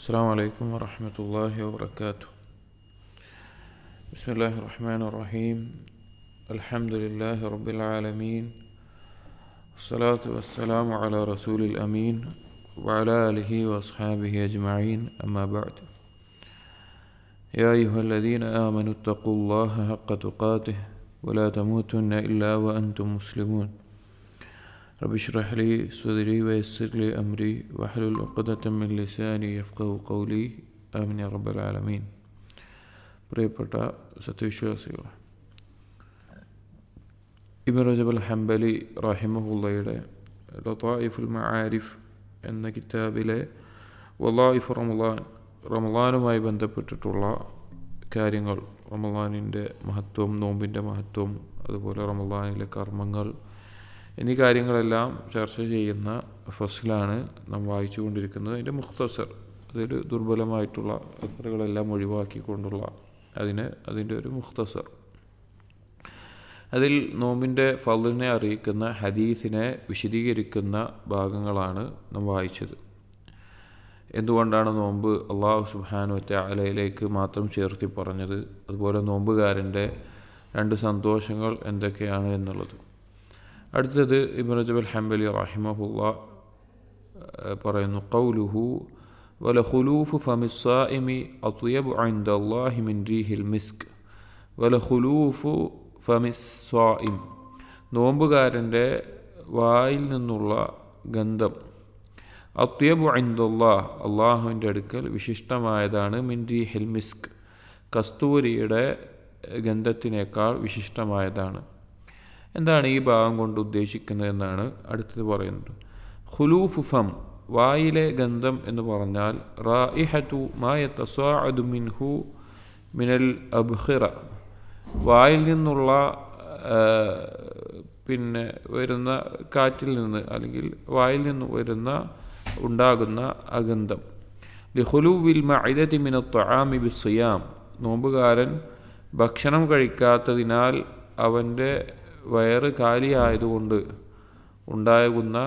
السلام عليكم ورحمة الله وبركاته. بسم الله الرحمن الرحيم. الحمد لله رب العالمين، والصلاة والسلام على رسول الأمين وعلى آله وأصحابه أجمعين، أما بعد. يا أيها الذين آمنوا اتقوا الله حق تقاته ولا تموتن إلا وأنتم مسلمون. رب اشرح لي صدري ويسر لي أمري واحلل عقدة من لساني يفقهوا قولي. آمين يا رب العالمين. പ്രിയപ്പെട്ട സത്യവിശ്വാസികൾ, ഇബ്നു റജബ് അൽ ഹംബലി റഹിമഹുള്ളയുടെ ലതായിഫുൽ മആരിഫ് എന്ന കിതാബിലെ വളായിഫ് റമളാനുമായി ബന്ധപ്പെട്ടിട്ടുള്ള കാര്യങ്ങൾ, റമളാനിൻ്റെ മഹത്വം, നോമ്പിൻ്റെ മഹത്വം, അതുപോലെ റമളാനിലെ കർമ്മങ്ങൾ എന്നീ കാര്യങ്ങളെല്ലാം ചർച്ച ചെയ്യുന്ന ഫസ്ലാണ് നാം വായിച്ചുകൊണ്ടിരിക്കുന്നത്. അതിൻ്റെ മുഖ്തസർ, അതിൽ ദുർബലമായിട്ടുള്ള അസറുകളെല്ലാം ഒഴിവാക്കിക്കൊണ്ടുള്ള അതിൻ്റെ ഒരു മുഖ്തസർ. അതിൽ നോമ്പിൻ്റെ ഫളിനെ അറിയിക്കുന്ന ഹദീസിനെ വിശദീകരിക്കുന്ന ഭാഗങ്ങളാണ് നാം വായിച്ചത്. എന്തുകൊണ്ടാണ് നോമ്പ് അല്ലാഹു സുബ്ഹാനഹു വ തആലയിലേക്ക് മാത്രം ചേർത്തി പറഞ്ഞത്, അതുപോലെ നോമ്പുകാരൻ്റെ രണ്ട് സന്തോഷങ്ങൾ എന്തൊക്കെയാണ് എന്നുള്ളത്. അടുത്തത് ഇബ്നു റജബ് അൽ ഹംബലി റഹിമഹുല്ലാഹ് പറയുന്നു, ഖൗലുഹു വലഖുലൂഫു ഫമിസ്സായിമി അത്യബു ഇൻദല്ലാഹി മിൻ റീഹിൽ മിസ്ക്. വലഖുലൂഫു ഫമിസ്സായിം, നോമ്പുകാരൻ്റെ വായിൽ നിന്നുള്ള ഗന്ധം, അത്യബു ഇൻദല്ലാഹ്, അള്ളാഹുവിൻ്റെ അടുക്കൽ വിശിഷ്ടമായതാണ്, മിൻ റീഹിൽ മിസ്ക്, കസ്തൂരിയുടെ ഗന്ധത്തിനേക്കാൾ വിശിഷ്ടമായതാണ്. എന്താണ് ഈ ഭാഗം കൊണ്ട് ഉദ്ദേശിക്കുന്നത് എന്നാണ് അടുത്തത് പറയുന്നത്. ഖുലൂഫു ഫം, വായിലെ ഗന്ധം എന്ന് പറഞ്ഞാൽ റായിഹതു മാ യതസാഅദു മിൻഹു മിനൽ അബ്ഖിറ, വായിൽ നിന്നുള്ള വരുന്ന കാറ്റിൽ നിന്ന്, അല്ലെങ്കിൽ വായിൽ നിന്ന് ഉണ്ടാകുന്ന അഗന്ധം. ലിഖുലൂവിൽ മഅദതി മിനത് തആമി ബിസ്സിയാം, നോമ്പുകാരൻ ഭക്ഷണം കഴിക്കാത്തതിനാൽ അവൻ്റെ വയറ് കാലിയായതുകൊണ്ട് ഉണ്ടാകുന്ന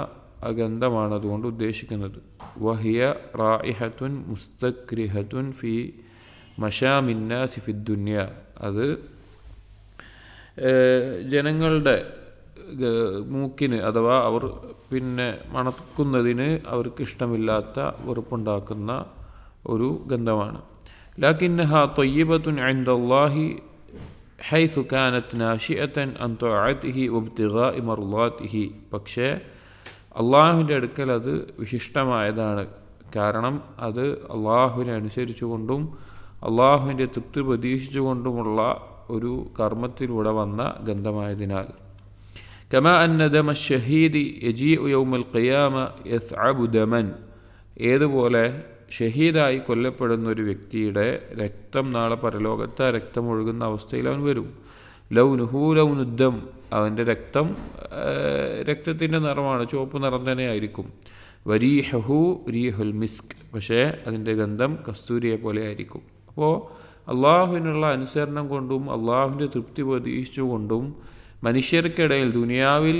അഗന്ധമാണ് അതുകൊണ്ട് ഉദ്ദേശിക്കുന്നത്. വഹിയ റായിഹത്തുൻ മുസ്തക്രിഹത്തുൻ ഫി മശാമിന്നാസി ഫി ദുനിയ, അത് ജനങ്ങളുടെ മൂക്കിന് അഥവാ അവർ മണക്കുന്നതിന് അവർക്ക് ഇഷ്ടമില്ലാത്ത വെറുപ്പുണ്ടാക്കുന്ന ഒരു ഗന്ധമാണ്. ലാകിന്നഹാ ത്വയ്യിബത്തുൻ ഇൻദല്ലാഹി ഹൈസു കാനത്ത് നാശിഅത്തൻ അൻ ത്വഅതിഹി വബ്തിഗാഇ മർളാതിഹി, പക്ഷേ അള്ളാഹുവിൻ്റെ അടുക്കൽ അത് വിശിഷ്ടമായതാണ്. കാരണം അത് അള്ളാഹുവിനെ അനുസരിച്ചുകൊണ്ടും അള്ളാഹുവിൻ്റെ തൃപ്തി പ്രതീക്ഷിച്ചുകൊണ്ടുമുള്ള ഒരു കർമ്മത്തിലൂടെ വന്ന ഗന്ധമായതിനാൽ. കമാ അന്ന ദമ ഷഹീദി യജീഉ യൗമൽ ഖിയാമ യസ്അബു ദമൻ, ഏതുപോലെ ഷഹീദായി കൊല്ലപ്പെടുന്ന ഒരു വ്യക്തിയുടെ രക്തം നാളെ പരലോകത്ത് രക്തം ഒഴുകുന്ന അവസ്ഥയിൽ അവൻ വരും. ലൗനുഹു ലൗനുദ്ദം, അവൻ്റെ രക്തം രക്തത്തിൻ്റെ നിറമാണ്, ചുവപ്പ് നിറം തന്നെ ആയിരിക്കും. വരീഹു റീഹുൽ മിസ്ക്, പക്ഷേ അതിൻ്റെ ഗന്ധം കസ്തൂരിയെ പോലെ ആയിരിക്കും. അപ്പോൾ അള്ളാഹുവിനുള്ള അനുസരണം കൊണ്ടും അള്ളാഹുവിൻ്റെ തൃപ്തി പ്രതീക്ഷിച്ചുകൊണ്ടും മനുഷ്യർക്കിടയിൽ ദുനിയാവിൽ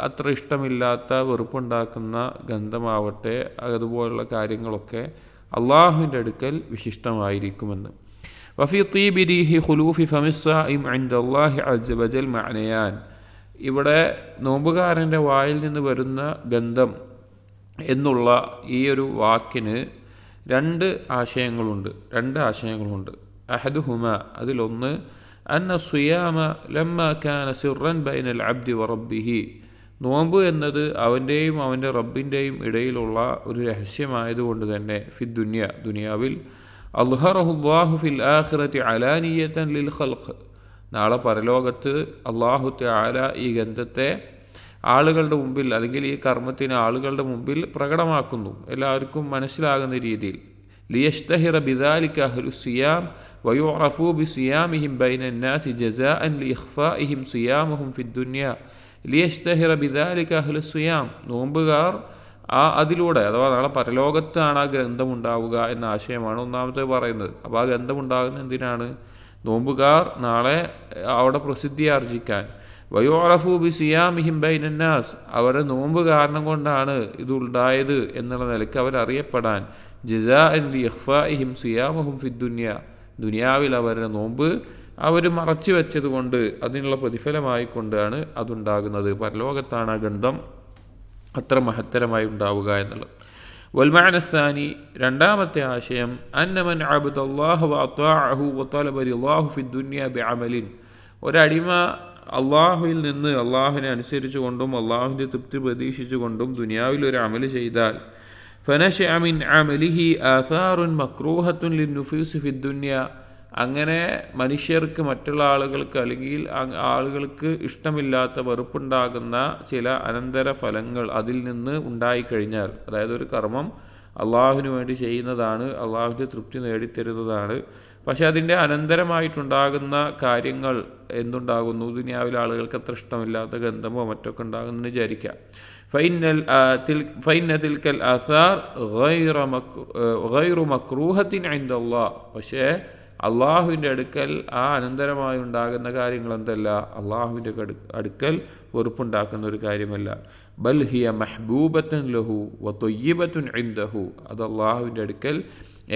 അത്ര ഇഷ്ടമില്ലാത്ത വെറുപ്പുണ്ടാക്കുന്ന ഗന്ധമാവട്ടെ, അതുപോലുള്ള കാര്യങ്ങളൊക്കെ അള്ളാഹുവിൻ്റെ അടുക്കൽ വിശിഷ്ടമായിരിക്കുമെന്ന്. വഫി തീബി റീഹി ഖുലൂഫി ഫമിസ്സായിം ഇൻദല്ലാഹി അസ്സ വജൽ മഅനയാൻ, ഇവിടെ നോമ്പുകാരൻ്റെ വായിൽ നിന്ന് വരുന്ന ഗന്ധം എന്നുള്ള ഈ ഒരു വാക്കിന് രണ്ട് ആശയങ്ങളുണ്ട്. അഹദുഹുമ, അതിലൊന്ന് അന്ന സുയാമ ലമ്മ കാന സിർറൻ ബൈനൽ അബ്ദി വറബ്ബിഹി, നോമ്പ് എന്നത് അവൻ്റെയും അവൻ്റെ റബ്ബിൻ്റെയും ഇടയിലുള്ള ഒരു രഹസ്യമായതുകൊണ്ട് തന്നെ ദുനിയാവിൽ അൽഹറഹുല്ലാഹു ഫിൽ ആഖിറതി അലാനിയതൻ ലിൽ ഖൽഖ്, നാളെ പരലോകത്ത് അല്ലാഹു തആല ഈ ഗന്ധത്തെ ആളുകളുടെ മുമ്പിൽ, അല്ലെങ്കിൽ ഈ കർമ്മത്തിന് ആളുകളുടെ മുമ്പിൽ പ്രകടമാക്കുന്നു, എല്ലാവർക്കും മനസ്സിലാകുന്ന രീതിയിൽ. ലിയശ്തഹിറ ബിദാലിക അഹ്ലുസ്സിയാം വയുഅറഫു ബിസിയാമിഹിം ബൈനന്നാസി ജസാഅൻ ലിഇഖ്ഫാഇഹിം സിയാമഹും ഫിദ്ദുനിയ. ലിയശ്തഹിറ ബിദാലിക അഹ്ലുസ്സിയാം, നോമ്പുകാർ അതിലൂടെ, അഥവാ നാളെ പരലോകത്താണ് ആ ഗന്ധമുണ്ടാവുക എന്ന ആശയമാണ് ഒന്നാമത്തെ പറയുന്നത്. അപ്പോൾ ആ ഗന്ധമുണ്ടാകുന്നത് എന്തിനാണ്? നോമ്പുകാർ നാളെ അവിടെ പ്രസിദ്ധി ആർജിക്കാൻ. വയുഅറഫു ബിസിയാമിഹിം ബൈനന്നാസ്, അവരുടെ നോമ്പ് കാരണം കൊണ്ടാണ് ഇതുണ്ടായത് എന്നുള്ള നിലയ്ക്ക് അവരറിയപ്പെടാൻ. ജസാഅൻ ലി ഇഖ്ഫാഇഹിം സിയാമഹും ഫിദ്ദുനിയ, ദുനിയാവിൽ അവരുടെ നോമ്പ് അവർ മറച്ചു വെച്ചത് കൊണ്ട് അതിനുള്ള പ്രതിഫലമായിക്കൊണ്ടാണ് അതുണ്ടാകുന്നത്. പരലോകത്താണ് ആ ഗന്ധം അത്ര മഹത്തരമായി ഉണ്ടാവുക എന്നുള്ളത്. വൽമഅന الثاني, രണ്ടാമത്തെ ആശയം, അന്ന മൻ അബ്ദല്ലാഹു വഅതാഅഹു വതലബ റിളാഹു ഫിദ്ദുനിയ ബിഅമലിൻ, ഒരടിമ അള്ളാഹുവിൽ നിന്ന് അള്ളാഹുവിനെ അനുസരിച്ചുകൊണ്ടും അള്ളാഹുവിൻ്റെ തൃപ്തി പ്രതീക്ഷിച്ചുകൊണ്ടും ദുനിയാവിൽ ഒരു അമൽ ചെയ്താൽ, ഫനശഅ മിൻ അമലിഹി ആഥാറുൻ മക്രൂഹത്തുൻ ലിന്നുഫൂസി ഫിദ്ദുനിയ, അങ്ങനെ മനുഷ്യർക്ക് മറ്റുള്ള ആളുകൾക്ക് അല്ലെങ്കിൽ ആളുകൾക്ക് ഇഷ്ടമില്ലാത്ത വെറുപ്പുണ്ടാകുന്ന ചില അനന്തര ഫലങ്ങൾ അതിൽ നിന്ന് ഉണ്ടായിക്കഴിഞ്ഞാൽ, അതായത് ഒരു കർമ്മം അള്ളാഹുവിന് വേണ്ടി ചെയ്യുന്നതാണ്, അള്ളാഹുവിൻ്റെ തൃപ്തി നേടിത്തരുന്നതാണ്, പക്ഷെ അതിൻ്റെ അനന്തരമായിട്ടുണ്ടാകുന്ന കാര്യങ്ങൾ എന്തുണ്ടാകുന്നു, ദുനിയാവിലെ ആളുകൾക്ക് അത്ര ഇഷ്ടമില്ലാത്ത ഗന്ധമോ മറ്റൊക്കെ ഉണ്ടാകുന്നു വിചാരിക്കാം. ഫൈന തിൽക്കൽ ആഥാർ ഗൈറു മക്രൂഹത്തിൻ ഇൻദല്ലാഹ്, പക്ഷേ അള്ളാഹുവിൻ്റെ അടുക്കൽ ആ അനന്തരമായി ഉണ്ടാകുന്ന കാര്യങ്ങൾ എന്തല്ല, അള്ളാഹുവിൻ്റെ അടുക്കൽ വെറുപ്പുണ്ടാക്കുന്ന ഒരു കാര്യമല്ല. ബൽ ഹിയ മഹ്ബൂബത്തുൻ ലഹു വത്വയ്യിബത്തുൻ ഇൻദഹു, അത് അള്ളാഹുവിൻ്റെ അടുക്കൽ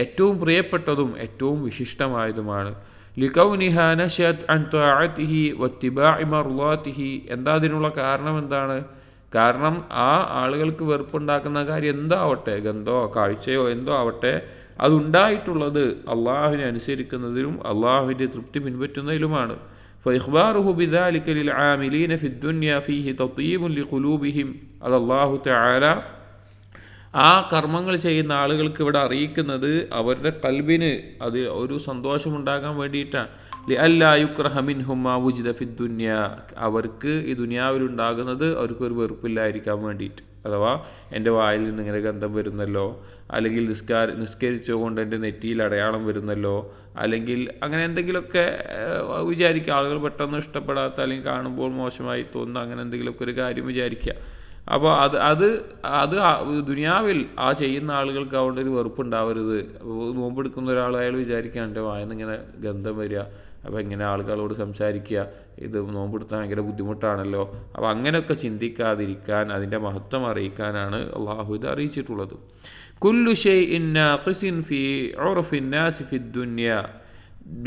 ഏറ്റവും പ്രിയപ്പെട്ടതും ഏറ്റവും വിശിഷ്ടമായതുമാണ്. ലികൗനിഹാ നശഅത് അൻ തഅഅതിഹി വത്തിബാഇ മർളാതിഹി, എന്താ അതിനുള്ള കാരണം എന്താണ്? കാരണം ആ ആളുകൾക്ക് വെറുപ്പുണ്ടാക്കുന്ന കാര്യം എന്താവട്ടെ, ഗന്ധോ കാഴ്ചയോ എന്തോ ആവട്ടെ, അതുണ്ടായിട്ടുള്ളത് അള്ളാഹുവിനെ അനുസരിക്കുന്നതിലും അള്ളാഹുവിൻ്റെ തൃപ്തി പിൻപറ്റുന്നതിലുമാണ്. ഫഇഖ്ബാറുഹു ബിദാലിക ലിൽആമിലീന ഫിദ്ദുനിയ ഫീഹി തത്യീബുൻ ലിഖുലൂബിഹിം, അത് അല്ലാഹു തആല ആ കർമ്മങ്ങൾ ചെയ്യുന്ന ആളുകൾക്ക് ഇവിടെ അറിയിക്കുന്നത് അവരുടെ കൽബിന് അത് ഒരു സന്തോഷമുണ്ടാകാൻ വേണ്ടിയിട്ടാണ്. ലിഅല്ലാ യുക്റഹ മിൻഹും മാ വുജിദ ഫിദ്ദുനിയ, അവർക്ക് ഈ ദുനിയാവിലുണ്ടാകുന്നത് അവർക്കൊരു വെറുപ്പില്ലായിരിക്കാൻ വേണ്ടിയിട്ട്. അഥവാ എൻ്റെ വായിൽ നിന്ന് ഇങ്ങനെ ഗന്ധം വരുന്നല്ലോ, അല്ലെങ്കിൽ നിസ്കരിച്ചുകൊണ്ട് എൻ്റെ നെറ്റിയിൽ അടയാളം വരുന്നല്ലോ, അല്ലെങ്കിൽ അങ്ങനെ എന്തെങ്കിലുമൊക്കെ വിചാരിക്കുക. ആളുകൾ പെട്ടെന്ന് ഇഷ്ടപ്പെടാത്ത അല്ലെങ്കിൽ കാണുമ്പോൾ മോശമായി തോന്നുന്ന അങ്ങനെ എന്തെങ്കിലുമൊക്കെ ഒരു കാര്യം വിചാരിക്കുക. അപ്പോൾ അത് ദുനിയാവിൽ ആ ചെയ്യുന്ന ആളുകൾക്ക് അതുകൊണ്ട് ഒരു വെറുപ്പുണ്ടാവരുത്. നോമ്പെടുക്കുന്ന ഒരാൾ അയാൾ വിചാരിക്കുക എൻ്റെ വായന്ന് ഇങ്ങനെ ഗന്ധം വരിക, അപ്പോൾ ഇങ്ങനെ ആളുകളോട് സംസാരിക്കുക, ഇത് നോമ്പെടുത്താൻ ഭയങ്കര ബുദ്ധിമുട്ടാണല്ലോ. അപ്പോൾ അങ്ങനെയൊക്കെ ചിന്തിക്കാതിരിക്കാൻ, അതിൻ്റെ മഹത്വം അറിയിക്കാനാണ് അള്ളാഹു ഇത് അറിയിച്ചിട്ടുള്ളത്. കുല്ലു ഷൈഇൻ നാഖിസിൻ ഫീ ഉർഫിൻ നാസി ഫിദ്ദുനിയ,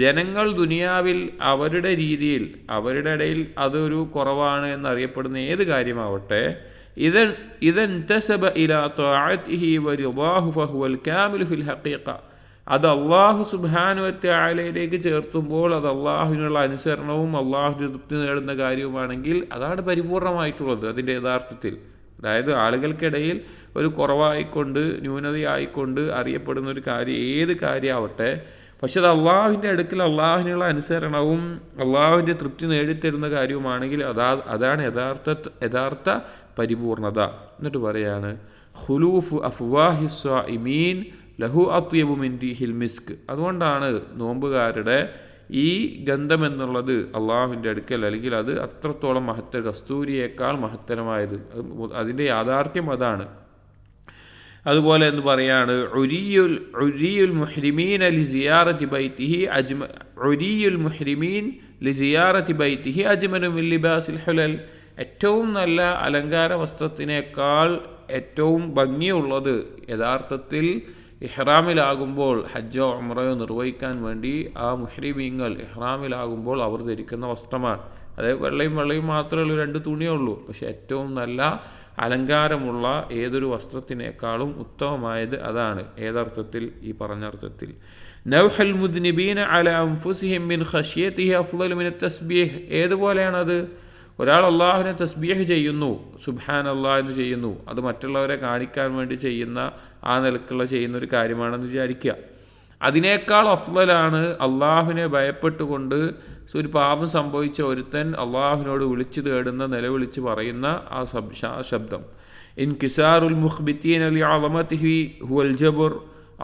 ജനങ്ങൾ ദുനിയാവിൽ അവരുടെ രീതിയിൽ അവരുടെ ഇടയിൽ അതൊരു കുറവാണ് എന്നറിയപ്പെടുന്ന ഏത് കാര്യമാവട്ടെ, ഇദൻ തസബ ഇലാ തഅഅതിഹി വറിളാഹു ഫഹുവൽ കാമിലു ഫിൽ ഹഖീഖ, അത് അള്ളാഹു സുബ്ഹാനഹു വ തആലയിലേക്ക് ചേർത്തുമ്പോൾ അത് അള്ളാഹുവിനുള്ള അനുസരണവും അള്ളാഹുവിൻ്റെ തൃപ്തി നേടുന്ന കാര്യവുമാണെങ്കിൽ അതാണ് പരിപൂർണമായിട്ടുള്ളത് അതിൻ്റെ യഥാർത്ഥത്തിൽ. അതായത് ആളുകൾക്കിടയിൽ ഒരു കുറവായിക്കൊണ്ട് ന്യൂനതയായിക്കൊണ്ട് അറിയപ്പെടുന്ന ഒരു കാര്യം ഏത് കാര്യമാവട്ടെ, പക്ഷെ അത് അള്ളാഹുവിൻ്റെ അടുക്കൽ അള്ളാഹുവിനുള്ള അനുസരണവും അള്ളാഹുവിൻ്റെ തൃപ്തി നേടിത്തരുന്ന കാര്യവുമാണെങ്കിൽ അതാണ് യഥാർത്ഥ പരിപൂർണത. എന്നിട്ട് പറയാണ് ഖുലൂഫു അഫ്വാഹി സ്വാഇമീൻ ലഹു അത്യബു മിൻ റീഹിൽ മിസ്ക്, അതുകൊണ്ടാണ് നോമ്പുകാരുടെ ഈ ഗന്ധം എന്നുള്ളത് അള്ളാഹുവിൻ്റെ അടുക്കൽ അല്ലെങ്കിൽ അത് അത്രത്തോളം കസ്തൂരിയേക്കാൾ മഹത്തരമായത്. അതിൻ്റെ യാഥാർത്ഥ്യം അതാണ്. അതുപോലെ എന്ന് പറയാണ് ഉരിയുൽ മുഹ്രിമീൻ ലിസിയാറത്തി ബൈത്തിഹി അജ്മലു മിൻ ലിബാസിൽ ഹുലൽ, ഏറ്റവും നല്ല അലങ്കാര വസ്ത്രത്തിനേക്കാൾ ഏറ്റവും ഭംഗിയുള്ളത് യഥാർത്ഥത്തിൽ ഇഹ്റാമിലാകുമ്പോൾ ഹജ്ജോ ഉംറയോ നിർവഹിക്കാൻ വേണ്ടി ആ മുഹ്രിമീങ്ങൾ ഇഹ്റാമിലാകുമ്പോൾ അവർ ധരിക്കുന്ന വസ്ത്രമാണ്. അതായത് വെള്ളയും മാത്രമേ രണ്ട് തുണിയേ ഉള്ളൂ, പക്ഷെ ഏറ്റവും നല്ല അലങ്കാരമുള്ള ഏതൊരു വസ്ത്രത്തിനേക്കാളും ഉത്തമമായത് അതാണ്. ഏതർത്ഥത്തിൽ? ഈ പറഞ്ഞർത്ഥത്തിൽ. നൗഹൽ മുദ്നിബീന അല അൻഫുസിഹിം മിൻ ഖശിയതിഹി അഫ്ളലു മിന തസ്ബീഹ്, ഏതുപോലെയാണത്? ഒരാൾ അള്ളാഹുവിനെ തസ്ബീഹ് ചെയ്യുന്നു, സുബ്ഹാനല്ലാഹ് എന്ന് ചെയ്യുന്നു, അത് മറ്റുള്ളവരെ കാണിക്കാൻ വേണ്ടി ചെയ്യുന്ന ആ നിലക്കുള്ള ചെയ്യുന്ന ഒരു കാര്യമാണെന്ന് വിചാരിക്കുക. അതിനേക്കാൾ അഫ്ളലാണ് അള്ളാഹുവിനെ ഭയപ്പെട്ടുകൊണ്ട് ഒരു പാപം സംഭവിച്ച ഒരുത്തൻ അള്ളാഹുവിനോട് വിളിച്ചു തേടുന്ന നിലവിളിച്ച് പറയുന്ന ആ ശബ്ദം. ഇൻകിസാറുൽ മുഖ്ബിത്തീന ലിഅളമതിഹി ഹുവൽ ജബർ,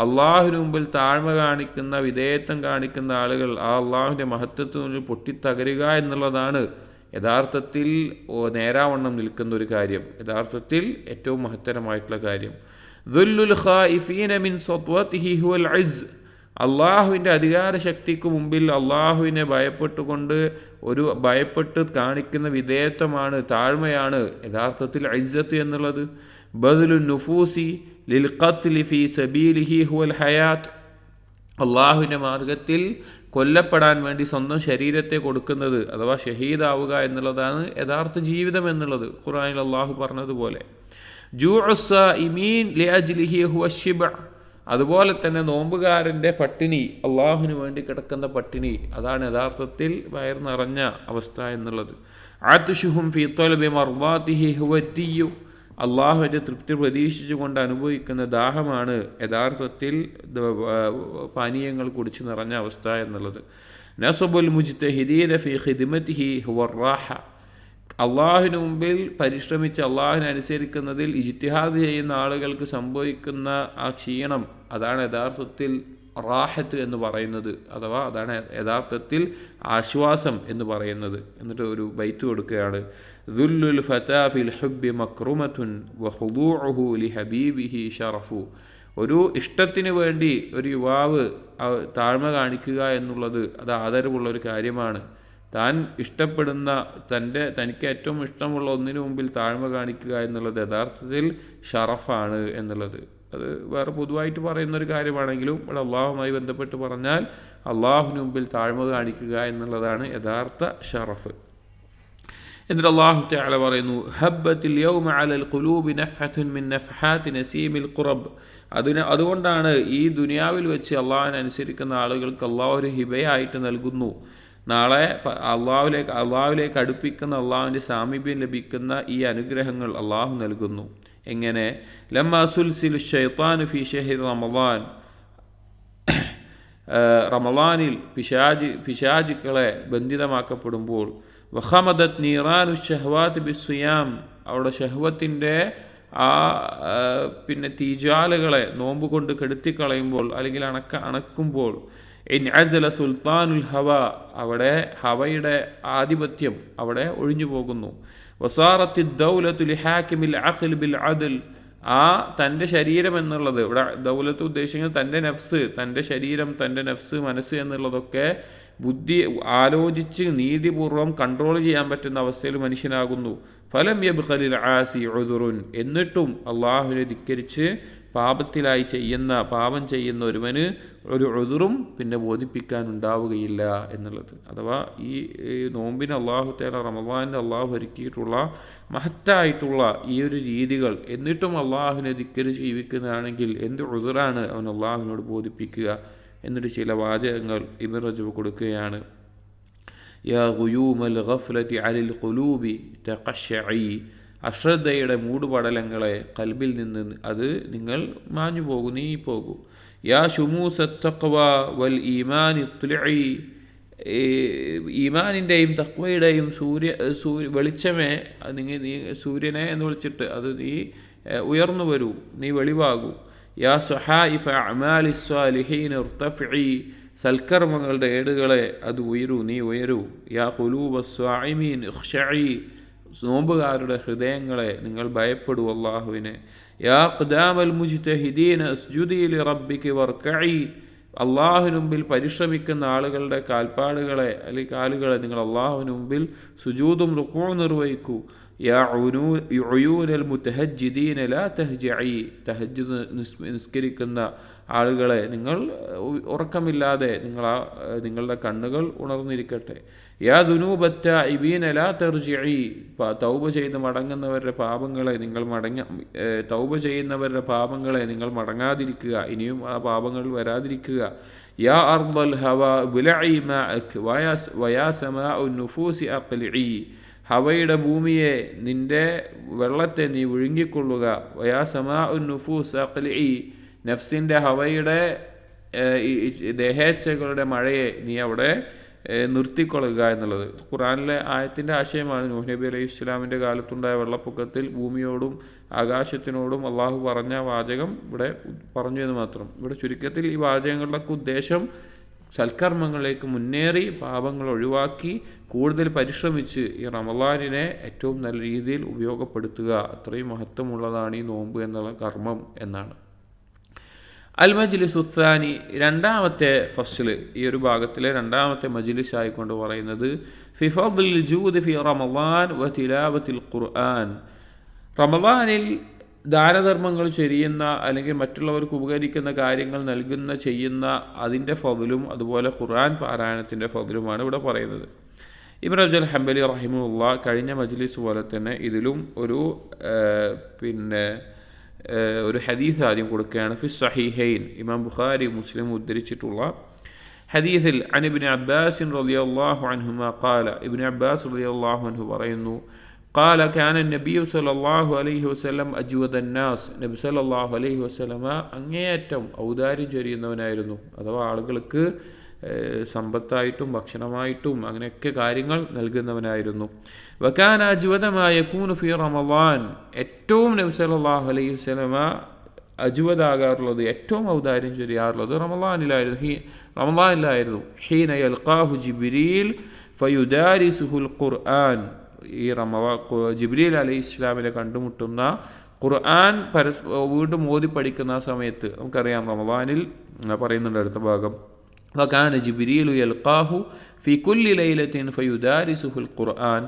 അള്ളാഹുവിന് മുമ്പിൽ താഴ്മ കാണിക്കുന്ന വിധേയത്വം കാണിക്കുന്ന ആളുകൾ ആ അള്ളാഹുവിൻ്റെ മഹത്വത്തിന് മുന്നിൽ പൊട്ടിത്തകരുക എന്നുള്ളതാണ് യഥാർത്ഥത്തിൽ നേരാവണ്ണം നിൽക്കുന്ന ഒരു കാര്യം, യഥാർത്ഥത്തിൽ ഏറ്റവും മഹത്തരമായിട്ടുള്ള കാര്യം. ദുല്ലുൽ ഖായിഫീന മിൻ സത്വതിഹി ഹുവൽ ഇസ്, അള്ളാഹുവിൻ്റെ അധികാരശക്തിക്ക് മുമ്പിൽ അള്ളാഹുവിനെ ഭയപ്പെട്ട് കാണിക്കുന്ന വിധേയത്വമാണ്, താഴ്മയാണ് യഥാർത്ഥത്തിൽ ഇസ്സത്ത് എന്നുള്ളത്. ബദ്ലു നുഫൂസി ലിൽ ഖത്ലി ഫീ സബീലിഹി ഹുവൽ ഹയാത്ത്, അള്ളാഹുവിൻ്റെ മാർഗത്തിൽ കൊല്ലപ്പെടാൻ വേണ്ടി സ്വന്തം ശരീരത്തെ കൊടുക്കുന്നത് അഥവാ ഷഹീദാവുക എന്നുള്ളതാണ് യഥാർത്ഥ ജീവിതം എന്നുള്ളത് ഖുർആനിൽ അള്ളാഹു പറഞ്ഞതുപോലെ. ജൂഉസ്സായിമീൻ ലിഅജ്ലിഹി ഹുവ ശിബ്, അതുപോലെ തന്നെ നോമ്പുകാരൻ്റെ പട്ടിണി, അള്ളാഹുവിന് വേണ്ടി കിടക്കുന്ന പട്ടിണി, അതാണ് യഥാർത്ഥത്തിൽ വയർ നിറഞ്ഞ അവസ്ഥ എന്നുള്ളത്. ആതുഷുഹും ഫീ ത്വലബി മർദാതിഹി ഹുവ തിയ്യു, അള്ളാഹുവിൻ്റെ തൃപ്തി പ്രതീക്ഷിച്ചുകൊണ്ട് അനുഭവിക്കുന്ന ദാഹമാണ് യഥാർത്ഥത്തിൽ പാനീയങ്ങൾ കുടിച്ച് നിറഞ്ഞ അവസ്ഥ എന്നുള്ളത്. നസബുൽ മുജ്തഹിദീന ഫീ ഖിദ്മതിഹി ഹുവ റാഹ, അള്ളാഹുവിന് മുമ്പിൽ പരിശ്രമിച്ച് അള്ളാഹുവിനെ അനുസരിക്കുന്നതിൽ ഇജ്തിഹാദ് ചെയ്യുന്ന ആളുകൾക്ക് സംഭവിക്കുന്ന ആ ക്ഷീണം, അതാണ് യഥാർത്ഥത്തിൽ റാഹത്ത് എന്ന് പറയുന്നത്, അഥവാ അതാണ് യഥാർത്ഥത്തിൽ ആശ്വാസം എന്ന് പറയുന്നത്. എന്നിട്ട് ഒരു ബൈത്ത് കൊടുക്കുകയാണ്. ദുല്ലുൽ ഫതാ ഫിൽ ഹുബ്ബി മക്റുമത്തുൻ വഖുദൂഉഹു ലിഹബീബിഹി ഷറഫു, ഒരു ഇഷ്ടത്തിന് വേണ്ടി ഒരു യുവാവ് താഴ്മ കാണിക്കുക എന്നുള്ളത് അത് ആദരവുള്ള ഒരു കാര്യമാണ്. താൻ ഇഷ്ടപ്പെടുന്ന തനിക്ക് ഏറ്റവും ഇഷ്ടമുള്ള ഒന്നിനു മുമ്പിൽ താഴ്മ കാണിക്കുക എന്നുള്ളത് യഥാർത്ഥത്തിൽ ഷറഫാണ് എന്നുള്ളത്. അത് വേറെ പൊതുവായിട്ട് പറയുന്നൊരു കാര്യമാണെങ്കിലും ഇവിടെ അള്ളാഹുമായി ബന്ധപ്പെട്ട് പറഞ്ഞാൽ അള്ളാഹുവിന് മുമ്പിൽ താഴ്മ കാണിക്കുക എന്നുള്ളതാണ് യഥാർത്ഥ ഷറഫ്. എന്നിട്ട് അള്ളാഹു തആല പറയുന്നു, ഹബ്ബത്തിൽ യൗമ അലൽ ഖുലൂബി നഫ്ഹത്തുൻ മിൻ നഫ്ഹാത്തി നസീമിൽ ഖുറബ്, അതുകൊണ്ടാണ് ഈ ദുനിയാവിൽ വെച്ച് അള്ളാഹുവിനെ അനുസരിക്കുന്ന ആളുകൾക്ക് അള്ളാഹു ഒരു ഹിബയായിട്ട് നൽകുന്നു. നാളെ അള്ളാഹുവിലേക്ക് അടുപ്പിക്കുന്ന അള്ളാഹുവിൻ്റെ സാമീപ്യം ലഭിക്കുന്ന ഈ അനുഗ്രഹങ്ങൾ അള്ളാഹു നൽകുന്നു. എങ്ങനെ? ലമ്മാ സുൽസിലു ശൈത്താനു ഫീ ഷഹ്രി റമളാൻ, റമളാനിൽ പിശാചുക്കളെ ബന്ധിതമാക്കപ്പെടുമ്പോൾ, വഖമദത് നീറാനു ഷഹ്വാത്ത് ബിസ്സിയാം, അവിടെ ഷഹ്വത്തിൻ്റെ തീജ്വാലകളെ നോമ്പ് കൊണ്ട് കെടുത്തിക്കളയുമ്പോൾ അല്ലെങ്കിൽ അണക്കുമ്പോൾ, ഇൻ അസല സുൽത്താനുൽ ഹവ, അവിടെ ഹവയുടെ ആധിപത്യം അവിടെ ഒഴിഞ്ഞു പോകുന്നു. വസാറത്തി ദൗലത്തു ലിഹാകിമിൽ അഖ്ൽ ബിൽ അദ്ൽ, തൻ്റെ ശരീരം എന്നുള്ളത് ഇവിടെ ദൗലത്ത് ഉദ്ദേശിക്കുന്നത് തൻ്റെ ശരീരം, തൻ്റെ നഫ്സ്, മനസ്സ് എന്നുള്ളതൊക്കെ ബുദ്ധി ആലോചിച്ച് നീതിപൂർവം കൺട്രോൾ ചെയ്യാൻ പറ്റുന്ന അവസ്ഥയിൽ മനുഷ്യനാകുന്നു. ഫലം യബ്ഖലിൽ ആസി ഉദുറുൻ, എന്നിട്ടും അള്ളാഹുവിനെ ധിക്കരിച്ച് പാപം ചെയ്യുന്ന ഒരുവന് ഒരു ഉദുറും പിന്നെ ബോധിപ്പിക്കാനുണ്ടാവുകയില്ല എന്നുള്ളത്. അഥവാ ഈ നോമ്പിന് അള്ളാഹു തആല റമളാനിൽ അള്ളാഹു ഒരുക്കിയിട്ടുള്ള മഹത്തായിട്ടുള്ള ഈ ഒരു രീതികൾ എന്നിട്ടും അള്ളാഹുവിനെ ധിക്കരിച്ച് ജീവിക്കുന്നതാണെങ്കിൽ എന്ത് ഉദുറാണ് അവൻ അള്ളാഹുവിനോട് ബോധിപ്പിക്കുക. എന്നിട്ട് ചില വാചകങ്ങൾ ഇബ്നു റജബ് കൊടുക്കുകയാണ്. യാ ഗുയൂമൽ ഗഫ്ലതി അലിൽ ഖുലൂബി തഖശ്ശഇ, അശ്രദ്ധയുടെ മൂടുപടലങ്ങളെ കൽബിൽ നിന്ന് അത് നിങ്ങൾ മാഞ്ഞു പോകൂ, നീങ്ങിപ്പോകൂ. യാ ഷുമൂസ തഖ്വ വൽ ഈമാനി തുലഇ, ഈമാനിൻ്റെയും തഖ്വയുടെയും വെളിച്ചമേ, നീ സൂര്യനെ എന്ന് വിളിച്ചിട്ട് അത് നീ ഉയർന്നു വരൂ, നീ വെളിവാകൂ. യാ സഹായിഫ അഅമാലി സ്വാലിഹീൻ ഇർതഫഇ, സൽക്കർമ്മങ്ങളുടെ ഏടുകളെ അത് നീ ഉയരൂ. യാ ഖുലൂബ സ്വാഇമീൻ ഇഖ്ശഇ, നോമ്പുകാരുടെ ഹൃദയങ്ങളെ നിങ്ങൾ ഭയപ്പെടൂ അള്ളാഹുവിനെ. യാ ഖുദാമൽ മുജ്തഹിദീന അസ്ജുദി ലിറബ്ബിക വർക്കഇ, അള്ളാഹുവിന് മുമ്പിൽ പരിശ്രമിക്കുന്ന ആളുകളുടെ കാലുകളെ നിങ്ങൾ അള്ളാഹുവിന് മുമ്പിൽ സുജൂദും റുകൂഉം നിർവഹിക്കൂ. യാ ഉയൂനൽ മുതഹജ്ജിദീന ലാ തഹ്ജഇ, തഹജ്ജുദ് നിസ്കരിക്കുന്ന ആളുകളെ നിങ്ങൾ ഉറക്കമില്ലാതെ നിങ്ങളുടെ കണ്ണുകൾ ഉണർന്നിരിക്കട്ടെ. യാ ദുനൂബത്ത ഇബീന ലാ തർജിഇ, തൗബ ചെയ്ത് മടങ്ങുന്നവരുടെ പാപങ്ങളെ നിങ്ങൾ മടങ്ങാതിരിക്കുക, ഇനിയും ആ പാപങ്ങൾ വരാതിരിക്കുക. യാ അർദൽ ഹവ ബുലഇ മാഅക് വയാ സമാഉ നുഫൂസി അഖ്ലിഇ, ഹവയുടെ ഭൂമിയെ, നിന്റെ വെള്ളത്തെ നീ വിഴുങ്ങിക്കൊള്ളുക. വയാ സമാഉ നുഫൂസ് അഖ്ലിഇ, നഫ്സിൻ്റെ ഹവയുടെ ദേഹേച്ഛകളുടെ മഴയെ നീ അവിടെ നിർത്തിക്കൊള്ളുക എന്നുള്ളത് ഖുർആനിലെ ആയത്തിൻ്റെ ആശയമാണ്. നൂഹ് നബി അലൈഹി ഇസ്ലാമിൻ്റെ കാലത്തുണ്ടായ വെള്ളപ്പൊക്കത്തിൽ ഭൂമിയോടും ആകാശത്തിനോടും അള്ളാഹു പറഞ്ഞ വാചകം ഇവിടെ പറഞ്ഞു എന്ന് മാത്രം. ഇവിടെ ചുരുക്കത്തിൽ ഈ വാചകങ്ങളുടെയൊക്കെ ഉദ്ദേശം സൽക്കർമ്മങ്ങളിലേക്ക് മുന്നേറി പാപങ്ങൾ ഒഴിവാക്കി കൂടുതൽ പരിശ്രമിച്ച് ഈ റമളാനിനെ ഏറ്റവും നല്ല രീതിയിൽ ഉപയോഗപ്പെടുത്തുക, അത്രയും മഹത്വമുള്ളതാണ് ഈ നോമ്പ് എന്നുള്ള കർമ്മം എന്നാണ്. അൽ മജ്ലിസു ത്സാനി, രണ്ടാമത്തെ ഫസ്ല്, ഈ ഒരു ഭാഗത്തിലെ രണ്ടാമത്തെ മജ്ലിസ് ആയിക്കൊണ്ട് പറയുന്നത് ഫി ഫദ്ലിൽ ജൂദ് ഫി റമളാൻ വ തിലാവത്തിൽ ഖുർആൻ, റമളാനിൽ ദാനധർമ്മങ്ങൾ ചെയ്യുന്ന അല്ലെങ്കിൽ മറ്റുള്ളവർക്ക് ഉപകരിക്കുന്ന കാര്യങ്ങൾ ചെയ്യുന്ന അതിൻ്റെ ഫضലും അതുപോലെ ഖുർആൻ പാരായണത്തിൻ്റെ ഫضലുമാണ് ഇവിടെ പറയുന്നത്. ഇബ്നു റജബ് ഹംബലി റഹിമഹുല്ലാ കഴിഞ്ഞ മജ്ലിസ് പോലെ തന്നെ ഇതിലും ഒരു ഹദീസ് ആദ്യം കൊടുക്കുകയാണ്. ഫി സ്വഹീഹൈൻ, ഇമാം ബുഖാരി മുസ്ലിം ഉദ്ധരിച്ചിട്ടുള്ള ഹദീസിൽ അൻ ഇബ്നു അബ്ബാസ് റളിയല്ലാഹു അൻഹുമാ ഖാല, ഇബ്നു അബ്ബാസ് റളിയല്ലാഹു അൻഹു പറയുന്നു, ഖാല കാന നബി സല്ലല്ലാഹു അലൈഹി വസല്ലം അജ്വദൻ നാസ്, നബി സല്ലല്ലാഹു അലൈഹി വസല്ലമ അങ്ങേയറ്റം ഔദാര്യം ചൊരിയുന്നവനായിരുന്നു. അഥവാ ആളുകൾക്ക് സമ്പത്തായിട്ടും ഭക്ഷണമായിട്ടും അങ്ങനെയൊക്കെ കാര്യങ്ങൾ നൽകുന്നവനായിരുന്നു. വകാന അജ്വദ മാ യകൂനു ഫി റമളാൻ, ഏറ്റവും നബി സല്ലല്ലാഹു അലൈഹി വസല്ലമ അജ്വദാകാറുള്ളത്, ഏറ്റവും ഔദാര്യം ചൊരിയാറുള്ളത് റമളാനിലായിരുന്നു. ഹീന യൽഖാഹു ജിബ്രീൽ ഫയുദാരിസുഹുൽ ഖുർആൻ, ഈ ജിബ്രീൽ അലൈഹി ഇസ്ലാമിനെ കണ്ടുമുട്ടുന്ന ഖുർആൻ വീണ്ടും ഓതി പഠിക്കുന്ന സമയത്ത് നമുക്കറിയാം റമളാനിൽ പറയുന്നുണ്ട് അടുത്ത ഭാഗം, വകാന ജിബ്രീലു യൽഖാഹു ഫി കുല്ലി ലൈലത്തിൻ ഫയുദാരിസുഹുൽ ഖുർആൻ,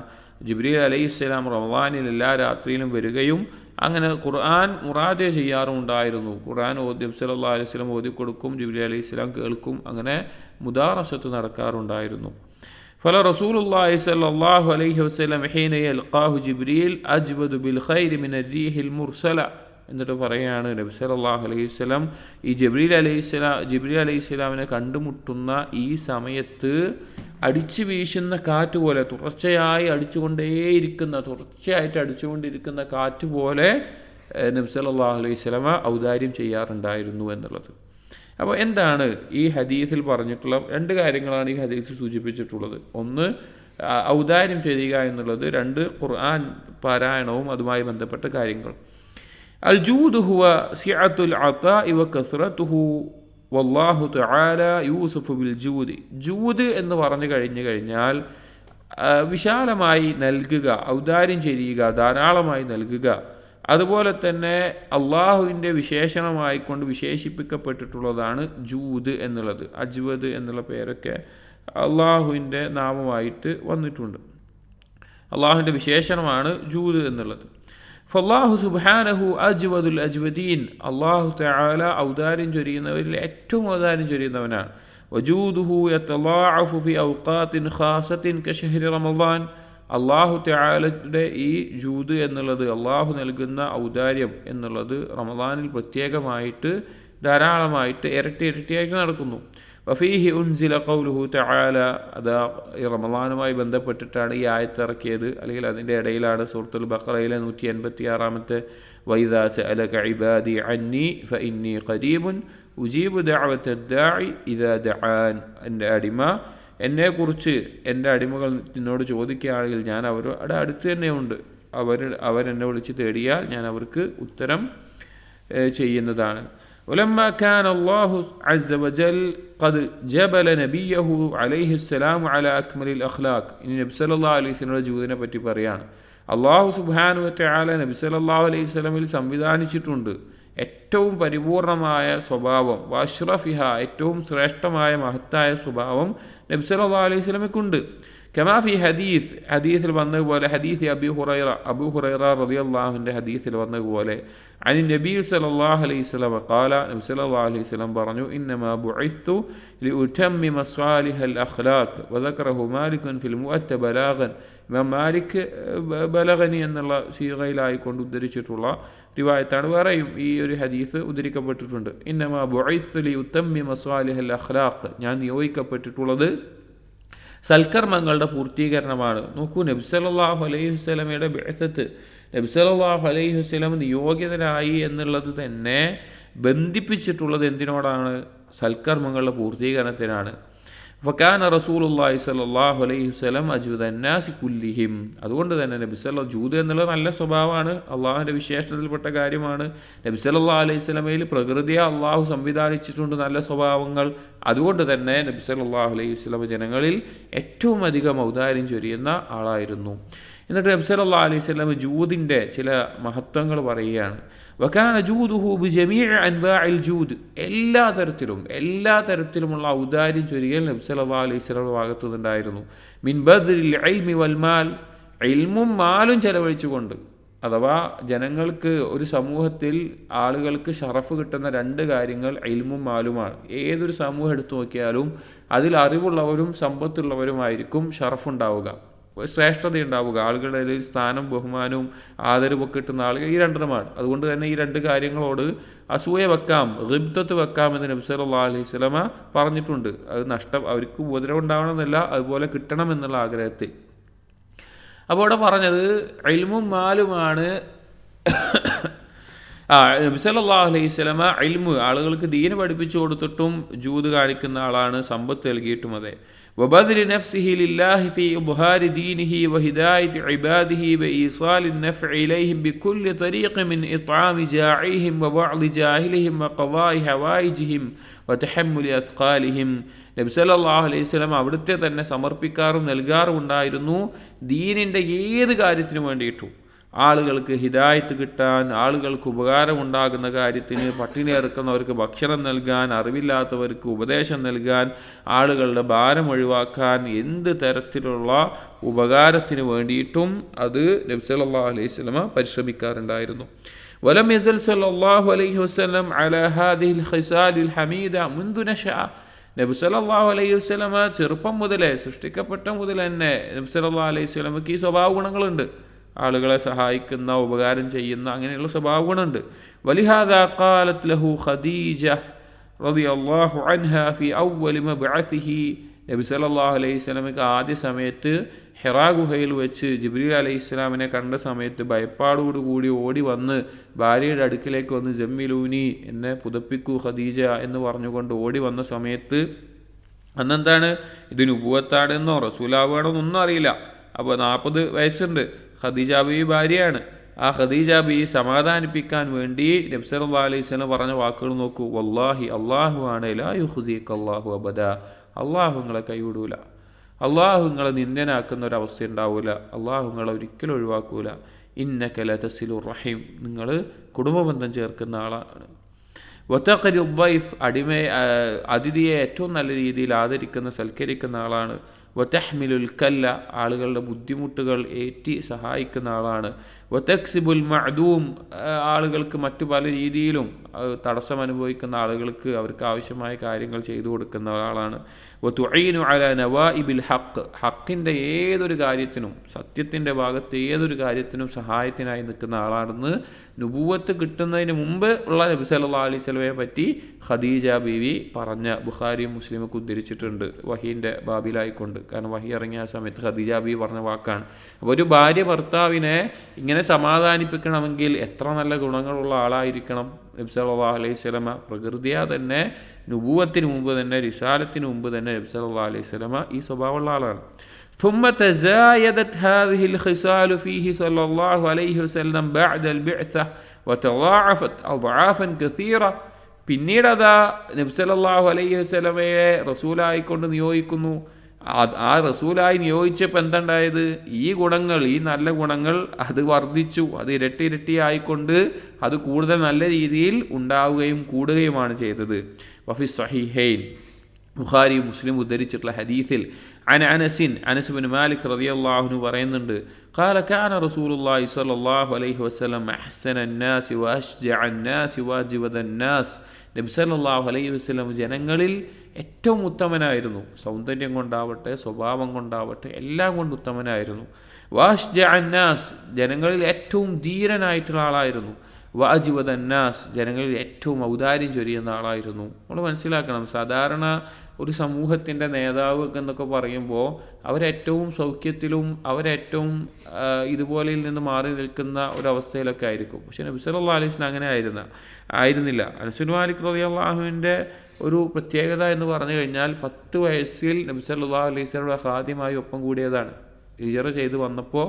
ജിബ്രീൽ അലൈഹി ഇസ്ലാം റമളാനിൽ എല്ലാ രാത്രിയിലും വരികയും അങ്ങനെ ഖുർആൻ മുറാജ ചെയ്യാറുണ്ടായിരുന്നു. ഖുർആൻ നബി സല്ലല്ലാഹു അലൈഹി വസല്ലം ഓതി കൊടുക്കും, ജിബ്രീൽ അലൈഹി ഇസ്ലാം കേൾക്കും, അങ്ങനെ മുദാറസത്ത് നടക്കാറുണ്ടായിരുന്നു. ഫല റസൂലുള്ളാഹി സ്വല്ലല്ലാഹു അലൈഹി വസല്ലം ഹീന യൽഖാഹു ജിബ്രീൽ അജ്വദു ബിൽ ഖൈരി മിന റീഹിൽ മുർസല, എന്നിട്ട് പറയുകയാണ് നബി സല്ലല്ലാഹു അലൈഹി വസല്ലം ഈ ജിബ്രീൽ അലൈഹി ഇസ്ലാമിനെ കണ്ടുമുട്ടുന്ന ഈ സമയത്ത് അടിച്ചു വീശുന്ന കാറ്റ് പോലെ തുടർച്ചയായിട്ട് അടിച്ചുകൊണ്ടിരിക്കുന്ന കാറ്റ് പോലെ നബി സല്ലല്ലാഹു അലൈഹി വസല്ലം ഔദാര്യം ചെയ്യാറുണ്ടായിരുന്നു എന്നുള്ളത്. അപ്പോൾ എന്താണ് ഈ ഹദീസിൽ പറഞ്ഞിട്ടുള്ള രണ്ട് കാര്യങ്ങളാണ് ഈ ഹദീസിൽ സൂചിപ്പിച്ചിട്ടുള്ളത്. ഒന്ന് ഔദാര്യം ചെയ്യുക എന്നുള്ളത്, രണ്ട് ഖുർആൻ പാരായണവും അതുമായി ബന്ധപ്പെട്ട കാര്യങ്ങൾ. അൽ ജൂദ് ഹുവ സിഅത്തുൽ അതാഇ വ കസ്റതുഹു വല്ലാഹു തആല യൂസുഫു ബിൽ ജൂദ്. ജൂദ് എന്ന് പറഞ്ഞു കഴിഞ്ഞാൽ വിശാലമായി നൽകുക, ഔദാര്യം ചെയ്യുക, ധാരാളമായി നൽകുക. അതുപോലെ തന്നെ അള്ളാഹുവിൻ്റെ വിശേഷണമായിക്കൊണ്ട് വിശേഷിപ്പിക്കപ്പെട്ടിട്ടുള്ളതാണ് ജൂദ് എന്നുള്ളത്. അജ്വദ് എന്നുള്ള പേരൊക്കെ അള്ളാഹുവിൻ്റെ നാമമായിട്ട് വന്നിട്ടുണ്ട്. അള്ളാഹുവിൻ്റെ വിശേഷണമാണ് ജൂദ് എന്നുള്ളത്. ഫല്ലാഹു സുബ്ഹാനഹു അജ്വദുൽ അജ്വദീൻ, അള്ളാഹു തആല ഔദാര്യം ചൊരിയുന്നവരിൽ ഏറ്റവും ഔദാര്യം ചൊരിയുന്നവനാണ്. വജൂദുഹു യതളാഅഫു ഫി ഔഖാത്തിൻ ഖാസത്തിൻ കശഹ്രി റമളാൻ, അള്ളാഹു തആലയുടെ ഈ ജൂദ് എന്നുള്ളത്, അള്ളാഹു നൽകുന്ന ഔദാര്യം എന്നുള്ളത് റമളാനിൽ പ്രത്യേകമായിട്ട് ധാരാളമായിട്ട് ഇരട്ടിയായിട്ട് നടക്കുന്നു. വഫീഹി ഉൻസില ഖൗലുഹു തആല, അതാ റമളാനുമായി ബന്ധപ്പെട്ടിട്ടാണ് ഈ ആയത്ത് ഇറക്കിയത്, അല്ലെങ്കിൽ അതിൻ്റെ ഇടയിലാണ് സൂറത്തുൽ ബഖറയിലെ 186 വൈദാ സഅലക ഇബാദി അന്നി ഫഇന്നി ഖരീബുൻ ഉജീബു ദഅവത്തദ് ദാഇ ഇദാ ദഅാൻ, എൻ്റെ അടിമ എന്നെക്കുറിച്ച് എൻ്റെ അടിമകൾ എന്നോട് ചോദിക്കുകയാണെങ്കിൽ ഞാൻ അവരുടെ അടുത്ത് തന്നെയുണ്ട്, അവരെന്നെ വിളിച്ച് തേടിയാൽ ഞാൻ അവർക്ക് ഉത്തരം ചെയ്യുന്നതാണ്. ولما كان الله عز وجل قد جبل نبيه عليه السلام على أكمل الأخلاق, ഇനി നബി സല്ലല്ലാഹു അലൈഹി വസല്ലമയുടെ ജൂദിനെ പറ്റി പറയാണ്. അല്ലാഹു സുബ്ഹാനഹു വ തആല നബി സല്ലല്ലാഹു അലൈഹി വസല്ലമിൽ സംവിധാനിച്ചിട്ടുണ്ട് ഏറ്റവും പരിപൂർണമായ സ്വഭാവം, വഅഷ്റഫിഹ ഏറ്റവും ശ്രേഷ്ഠമായ മഹത്തായ സ്വഭാവം നബി സല്ലല്ലാഹു അലൈഹി വസല്ലമയ്ക്കുണ്ട്. കമാ ഫി ഹദീസിൽ വന്നതുപോലെ, ഹദീസ് അബൂ ഹുറൈറ റളിയല്ലാഹു അൻഹുവിൻ്റെ ഹദീസിൽ വന്നതുപോലെ, അനി നബി സല്ലല്ലാഹു അലൈഹി വസല്ലം ഖാല, നബി സല്ലല്ലാഹു അലൈഹി വസല്ലം പറഞ്ഞു, ഇന്നമാ ബുഇസ്തു ലിഉതമ്മിമ സ്വാലിഹൽ അഖ്ലാഖ് വദക്കറഹു മാലിക് ഫിൽ മുഅത്ത ബലാഗൻ. ഇമാം മാലിക് ബലഗനി എന്നുള്ള സീഗയിലായിക്കൊണ്ട് ഉദ്ധരിച്ചിട്ടുള്ള റിവായത്താണ്. വേറെയും ഈ ഒരു ഹദീസ് ഉദ്ധരിക്കപ്പെട്ടിട്ടുണ്ട്. ഇന്നമാ ബുഇസ്തു ലിഉതമ്മിമ സ്വാലിഹൽ അഖ്ലാഖ്, ഞാൻ നിയോഗിക്കപ്പെട്ടിട്ടുള്ളത് സൽക്കർമ്മങ്ങളുടെ പൂർത്തീകരണമാണ്. നോക്കൂ, നബി സല്ലല്ലാഹു അലൈഹി വസല്ലമയുടെ ബിഅസത്ത്, നബി സല്ലല്ലാഹു അലൈഹി വസല്ലം നിയോഗിതനായി എന്നുള്ളത് തന്നെ ബന്ധിപ്പിച്ചിട്ടുള്ളത് എന്തിനോടാണ്? സൽക്കർമ്മങ്ങളുടെ പൂർത്തീകരണത്തിനാണ്. ഫകാന റസൂലുള്ളാഹി സ്വല്ലല്ലാഹു അലൈഹി വസല്ലം അജ്വദന്നാസി കുല്ലിഹിം, അതുകൊണ്ട് തന്നെ നബി സല്ലല്ലാഹു ജൂദ് എന്നുള്ളത് നല്ല സ്വഭാവമാണ്, അള്ളാഹുവിൻ്റെ വിശേഷണത്തിൽപ്പെട്ട കാര്യമാണ്. നബി സല്ലല്ലാഹു അലൈഹി വസല്ലമയിൽ പ്രകൃതിയെ അള്ളാഹു സംവിധാനിച്ചിട്ടുണ്ട് നല്ല സ്വഭാവങ്ങൾ. അതുകൊണ്ട് തന്നെ നബി സല്ലല്ലാഹു അലൈഹി വസല്ലം ജനങ്ങളിൽ ഏറ്റവും അധികം ഔദാര്യം ചൊരിയുന്ന ആളായിരുന്നു. എന്നിട്ട് നബി സല്ലല്ലാഹു അലൈഹി വസല്ലം ജൂദിൻ്റെ ചില മഹത്വങ്ങൾ പറയുകയാണ്. വകാന ജൂദുഹു ബിജമീഇ അൻവാഇൽ ജൂദ്, എല്ലാ തരത്തിലുമുള്ള ഔദാര്യം ചൊരിയൽ നബി സല്ലല്ലാഹു അലൈഹി വസല്ലം ഭാഗത്തു നിന്നുണ്ടായിരുന്നു. മിൻ ബദ്രിൽ ഇൽമി വൽ മാൽ, ഇൽമും മാലും ചെലവഴിച്ചുകൊണ്ട്, അഥവാ ജനങ്ങൾക്ക് ഒരു സമൂഹത്തിൽ ആളുകൾക്ക് ഷറഫ് കിട്ടുന്ന രണ്ട് കാര്യങ്ങൾ ഇൽമും മാലുമാണ്. ഏതൊരു സമൂഹം എടുത്തു നോക്കിയാലും അതിൽ അറിവുള്ളവരും സമ്പത്തുള്ളവരുമായിരിക്കും ഷറഫുണ്ടാവുക, ശ്രേഷ്ഠത ഉണ്ടാവുക. ആളുകളുടെ ഇടയിൽ സ്ഥാനം, ബഹുമാനവും ആദരവൊക്കെ കിട്ടുന്ന ആളുകൾ ഈ രണ്ടെണ്ണമാണ്. അതുകൊണ്ട് തന്നെ ഈ രണ്ട് കാര്യങ്ങളോട് അസൂയ വെക്കാം, ഗിബ്ദത്ത് വെക്കാം എന്ന് നബി സല്ലല്ലാഹു അലൈഹി വസല്ലമ പറഞ്ഞിട്ടുണ്ട്. അത് അവർക്ക് ഉപദ്രവം ഉണ്ടാവണമെന്നല്ല, അതുപോലെ കിട്ടണം എന്നുള്ള ആഗ്രഹത്തിൽ. അപ്പോൾ അവിടെ പറഞ്ഞത് ഇൽമും മാലുമാണ്. നബി സല്ലല്ലാഹു അലൈഹി വസല്ലമ ഇൽമു, ആളുകൾക്ക് ദീന് പഠിപ്പിച്ചു കൊടുത്തിട്ടും ജൂദ് കാണിക്കുന്ന ആളാണ്, സമ്പത്ത് നൽകിയിട്ടും അതെ. وبذل نفسه لله في إظهار دينه وهداية عباده وإيصال النفع إليهم بكل طريق من إطعام جاعيهم ووعظ جاهلهم وقضاء حوائجهم وتحمل أثقالهم. നബി സല്ലല്ലാഹു അലൈഹി വസല്ലം അവിടുത്തെ തന്നെ സമർപ്പിക്കാറും നൽകാറും ഉണ്ടായിരുന്നു ദീനിൻ്റെ ഏത് കാര്യത്തിനു വേണ്ടിയിട്ടും. ആളുകൾക്ക് ഹിദായത്ത് കിട്ടാൻ, ആളുകൾക്ക് ഉപകാരമുണ്ടാകുന്ന കാര്യത്തിന്, പട്ടിണി ഇറക്കുന്നവർക്ക് ഭക്ഷണം നൽകാൻ, അറിവില്ലാത്തവർക്ക് ഉപദേശം നൽകാൻ, ആളുകളുടെ ഭാരം ഒഴിവാക്കാൻ, എന്ത് തരത്തിലുള്ള ഉപകാരത്തിന് വേണ്ടിയിട്ടും അത് നബി സല്ലല്ലാഹു അലൈഹി വസല്ലം പരിശ്രമിക്കാറുണ്ടായിരുന്നു. വലം യസൽ സല്ലല്ലാഹു അലൈഹി വസല്ലം അലാ ഹാദിഹിൽ ഖിസാലിൽ ഹമീദ മുൻദു നശഅ. നബി സല്ലല്ലാഹു അലൈഹി വസല്ലം ചെറുപ്പം മുതലേ, സൃഷ്ടിക്കപ്പെട്ട മുതൽ തന്നെ നബി സല്ലല്ലാഹു അലൈഹി വസല്ലമക്ക് ഈ സ്വഭാവ ഗുണങ്ങളുണ്ട്. ആളുകളെ സഹായിക്കുന്ന, ഉപകാരം ചെയ്യുന്ന, അങ്ങനെയുള്ള സ്വഭാവ ഗുണമുണ്ട്. വലിഹാദാ ഖാലത് ലഹു ഖദീജ റളിയല്ലാഹു അൻഹാ ഫി അവ്വലി മബ്അസിഹി. നബി സല്ലല്ലാഹു അലൈഹി വസല്ലമക്ക് ആദ്യ സമയത്ത് ഹിറാ ഗുഹയിൽ വെച്ച് ജിബ്രീൽ അലൈഹിസ്സലാമിനെ കണ്ട സമയത്ത് ഭയപ്പാടോടുകൂടി ഓടി വന്ന് ഭാര്യയുടെ അടുക്കിലേക്ക് വന്ന് ജമ്മിലൂനി, എന്നെ പുതപ്പിക്കൂ ഖദീജ എന്ന് പറഞ്ഞുകൊണ്ട് ഓടി വന്ന സമയത്ത് അന്നെന്താണ് ഇത് നുബുവത്താണെന്നോ റസൂലാവാണെന്നൊന്നും അറിയില്ല. അപ്പോൾ 40 വയസ്സുണ്ട്, ഖദീജ ബീവി ഭാര്യയാണ്. ആ ഖദീജ ബീവി സമാധാനിപ്പിക്കാൻ വേണ്ടി നബി സല്ലല്ലാഹു അലൈഹി വസല്ലം പറഞ്ഞ വാക്കുകൾ നോക്കൂ. വല്ലാഹി, അല്ലാഹു ആണ്, ലാ യുഖ്സിക അല്ലാഹു അബദ, അല്ലാഹു നിങ്ങളെ കൈവിടൂല, അല്ലാഹു നിങ്ങളെ നിന്ദനാക്കുന്ന ഒരവസ്ഥ ഉണ്ടാവില്ല, അല്ലാഹു നിങ്ങളെ ഒരിക്കലും ഒഴിവാക്കൂല. ഇന്നക ലതസിലുർ റഹീം, നിങ്ങൾ കുടുംബബന്ധം ചേർക്കുന്ന ആളാണ്. വതഖരി ദൈഫ്, അതിഥിയെ ഏറ്റവും നല്ല രീതിയിൽ ആദരിക്കുന്ന, സൽക്കരിക്കുന്ന ആളാണ്. വതഹ്മിലുൽ കല്ല, ആളുകളുടെ ബുദ്ധിമുട്ടുകൾ ഏറ്റി സഹായിക്കുന്ന ആളാണ്. വതക്സിബുൽ മഅദൂം, ആളുകൾക്ക് മറ്റു പല രീതിയിലും തടസ്സം അനുഭവിക്കുന്ന ആളുകൾക്ക് അവർക്ക് ആവശ്യമായ കാര്യങ്ങൾ ചെയ്തു കൊടുക്കുന്ന ആളാണ്. വതുഈനു അലാ നവാഇബിൽ ഹഖ്, ഹക്കിൻ്റെ ഏതൊരു കാര്യത്തിനും, സത്യത്തിൻ്റെ ഭാഗത്ത് ഏതൊരു കാര്യത്തിനും സഹായത്തിനായി നിൽക്കുന്ന ആളാണെന്ന് നുബുവത്ത് കിട്ടുന്നതിന് മുമ്പ് ഉള്ള നബി സല്ലല്ലാഹു അലൈഹി വസല്ലമയെ പറ്റി ഖദീജ ബീവി പറഞ്ഞ ബുഖാരിയും മുസ്ലിമൊക്കെ ഉദ്ധരിച്ചിട്ടുണ്ട്, വഹീൻ്റെ ബാബിലായിക്കൊണ്ട്. കാരണം വഹി ഇറങ്ങിയ സമയത്ത് ഖദീജ ബീവി പറഞ്ഞ വാക്കാണ്. അപ്പോൾ ഒരു ഭാര്യ ഭർത്താവിനെ ഇങ്ങനെ സമാധാനിപ്പിക്കണമെങ്കിൽ എത്ര നല്ല ഗുണങ്ങളുള്ള ആളായിരിക്കണം നബി സല്ലല്ലാഹു അലൈഹി വസല്ലമ. പ്രകൃതിയാ തന്നെ നുബുവത്തിന് മുമ്പ് തന്നെ, റിസാലത്തിന് മുമ്പ് തന്നെ നബി സല്ലല്ലാഹു അലൈഹി വസല്ലമ ഈ സ്വഭാവമുള്ള ആളാണ്. ثم تزايدت هذه الخصال فيه صلى الله عليه وسلم بعد البعثة وتضاعفت أضعافا كثيرة. പിന്നീട് അതാ നബി സല്ലല്ലാഹു അലൈഹി വസല്ലമയെ റസൂലായിക്കൊണ്ട് നിയോഗിക്കുന്നു. ആ റസൂലായി നിയോഗിച്ചപ്പോൾ എന്തുണ്ടായത്? ഈ ഗുണങ്ങൾ, ഈ നല്ല ഗുണങ്ങൾ അത് വർദ്ധിച്ചു, അത് ഇരട്ടിയായിക്കൊണ്ട് അത് കൂടുതൽ നല്ല രീതിയിൽ ഉണ്ടാവുകയും കൂടുകയുമാണ് ചെയ്തത്. വഫി സഹീഹൈൻ, ബുഖാരി മുസ്ലിം ഉദ്ധരിച്ചിട്ടുള്ള ഹദീസിൽ അനസ് ബിൻ മാലിക് റളിയല്ലാഹു അൻഹു പറയുന്നുണ്ട്, ഖാല കാന റസൂലുള്ളാഹി സ്വല്ലല്ലാഹു അലൈഹി വസല്ലം അഹ്സനൻ നാസി വഅശ്ജഅൻ നാസി വഅജ്വദൻ നാസ്. നബി സല്ലല്ലാഹു അലൈഹി വസല്ലം ജനങ്ങളിൽ ഏറ്റവും ഉത്തമനായിരുന്നു. സൗന്ദര്യം കൊണ്ടാവട്ടെ, സ്വഭാവം കൊണ്ടാവട്ടെ, എല്ലാം കൊണ്ട് ഉത്തമനായിരുന്നു. വഅശ്ജഅൻ നാസ്, ജനങ്ങളിൽ ഏറ്റവും ധീരനായിട്ടുള്ള ആളായിരുന്നു. വഅജ്വദൻ നാസ്, ജനങ്ങളിൽ ഏറ്റവും ഔദാര്യം ചൊരിയുന്ന ആളായിരുന്നു. നമ്മൾ മനസ്സിലാക്കണം, സാധാരണ ഒരു സമൂഹത്തിൻ്റെ നേതാവ് എന്നൊക്കെ പറയുമ്പോൾ അവരേറ്റവും സൗഖ്യത്തിലും അവരേറ്റവും ഇതുപോലെയിൽ നിന്ന് മാറി നിൽക്കുന്ന ഒരവസ്ഥയിലൊക്കെ ആയിരിക്കും. പക്ഷേ നബി സല്ലല്ലാഹു അലൈഹി വസല്ലം അങ്ങനെ ആയിരുന്നില്ല. അനസ് ബിൻ മാലിക് റളിയല്ലാഹു അൻഹുവിൻ്റെ ഒരു പ്രത്യേകത എന്ന് പറഞ്ഞു കഴിഞ്ഞാൽ 10 വയസ്സിൽ നബി സല്ലല്ലാഹു അലൈഹി വസല്ലം ഖാദിമായി ഒപ്പം കൂടിയതാണ്. ഹിജറ ചെയ്ത് വന്നപ്പോൾ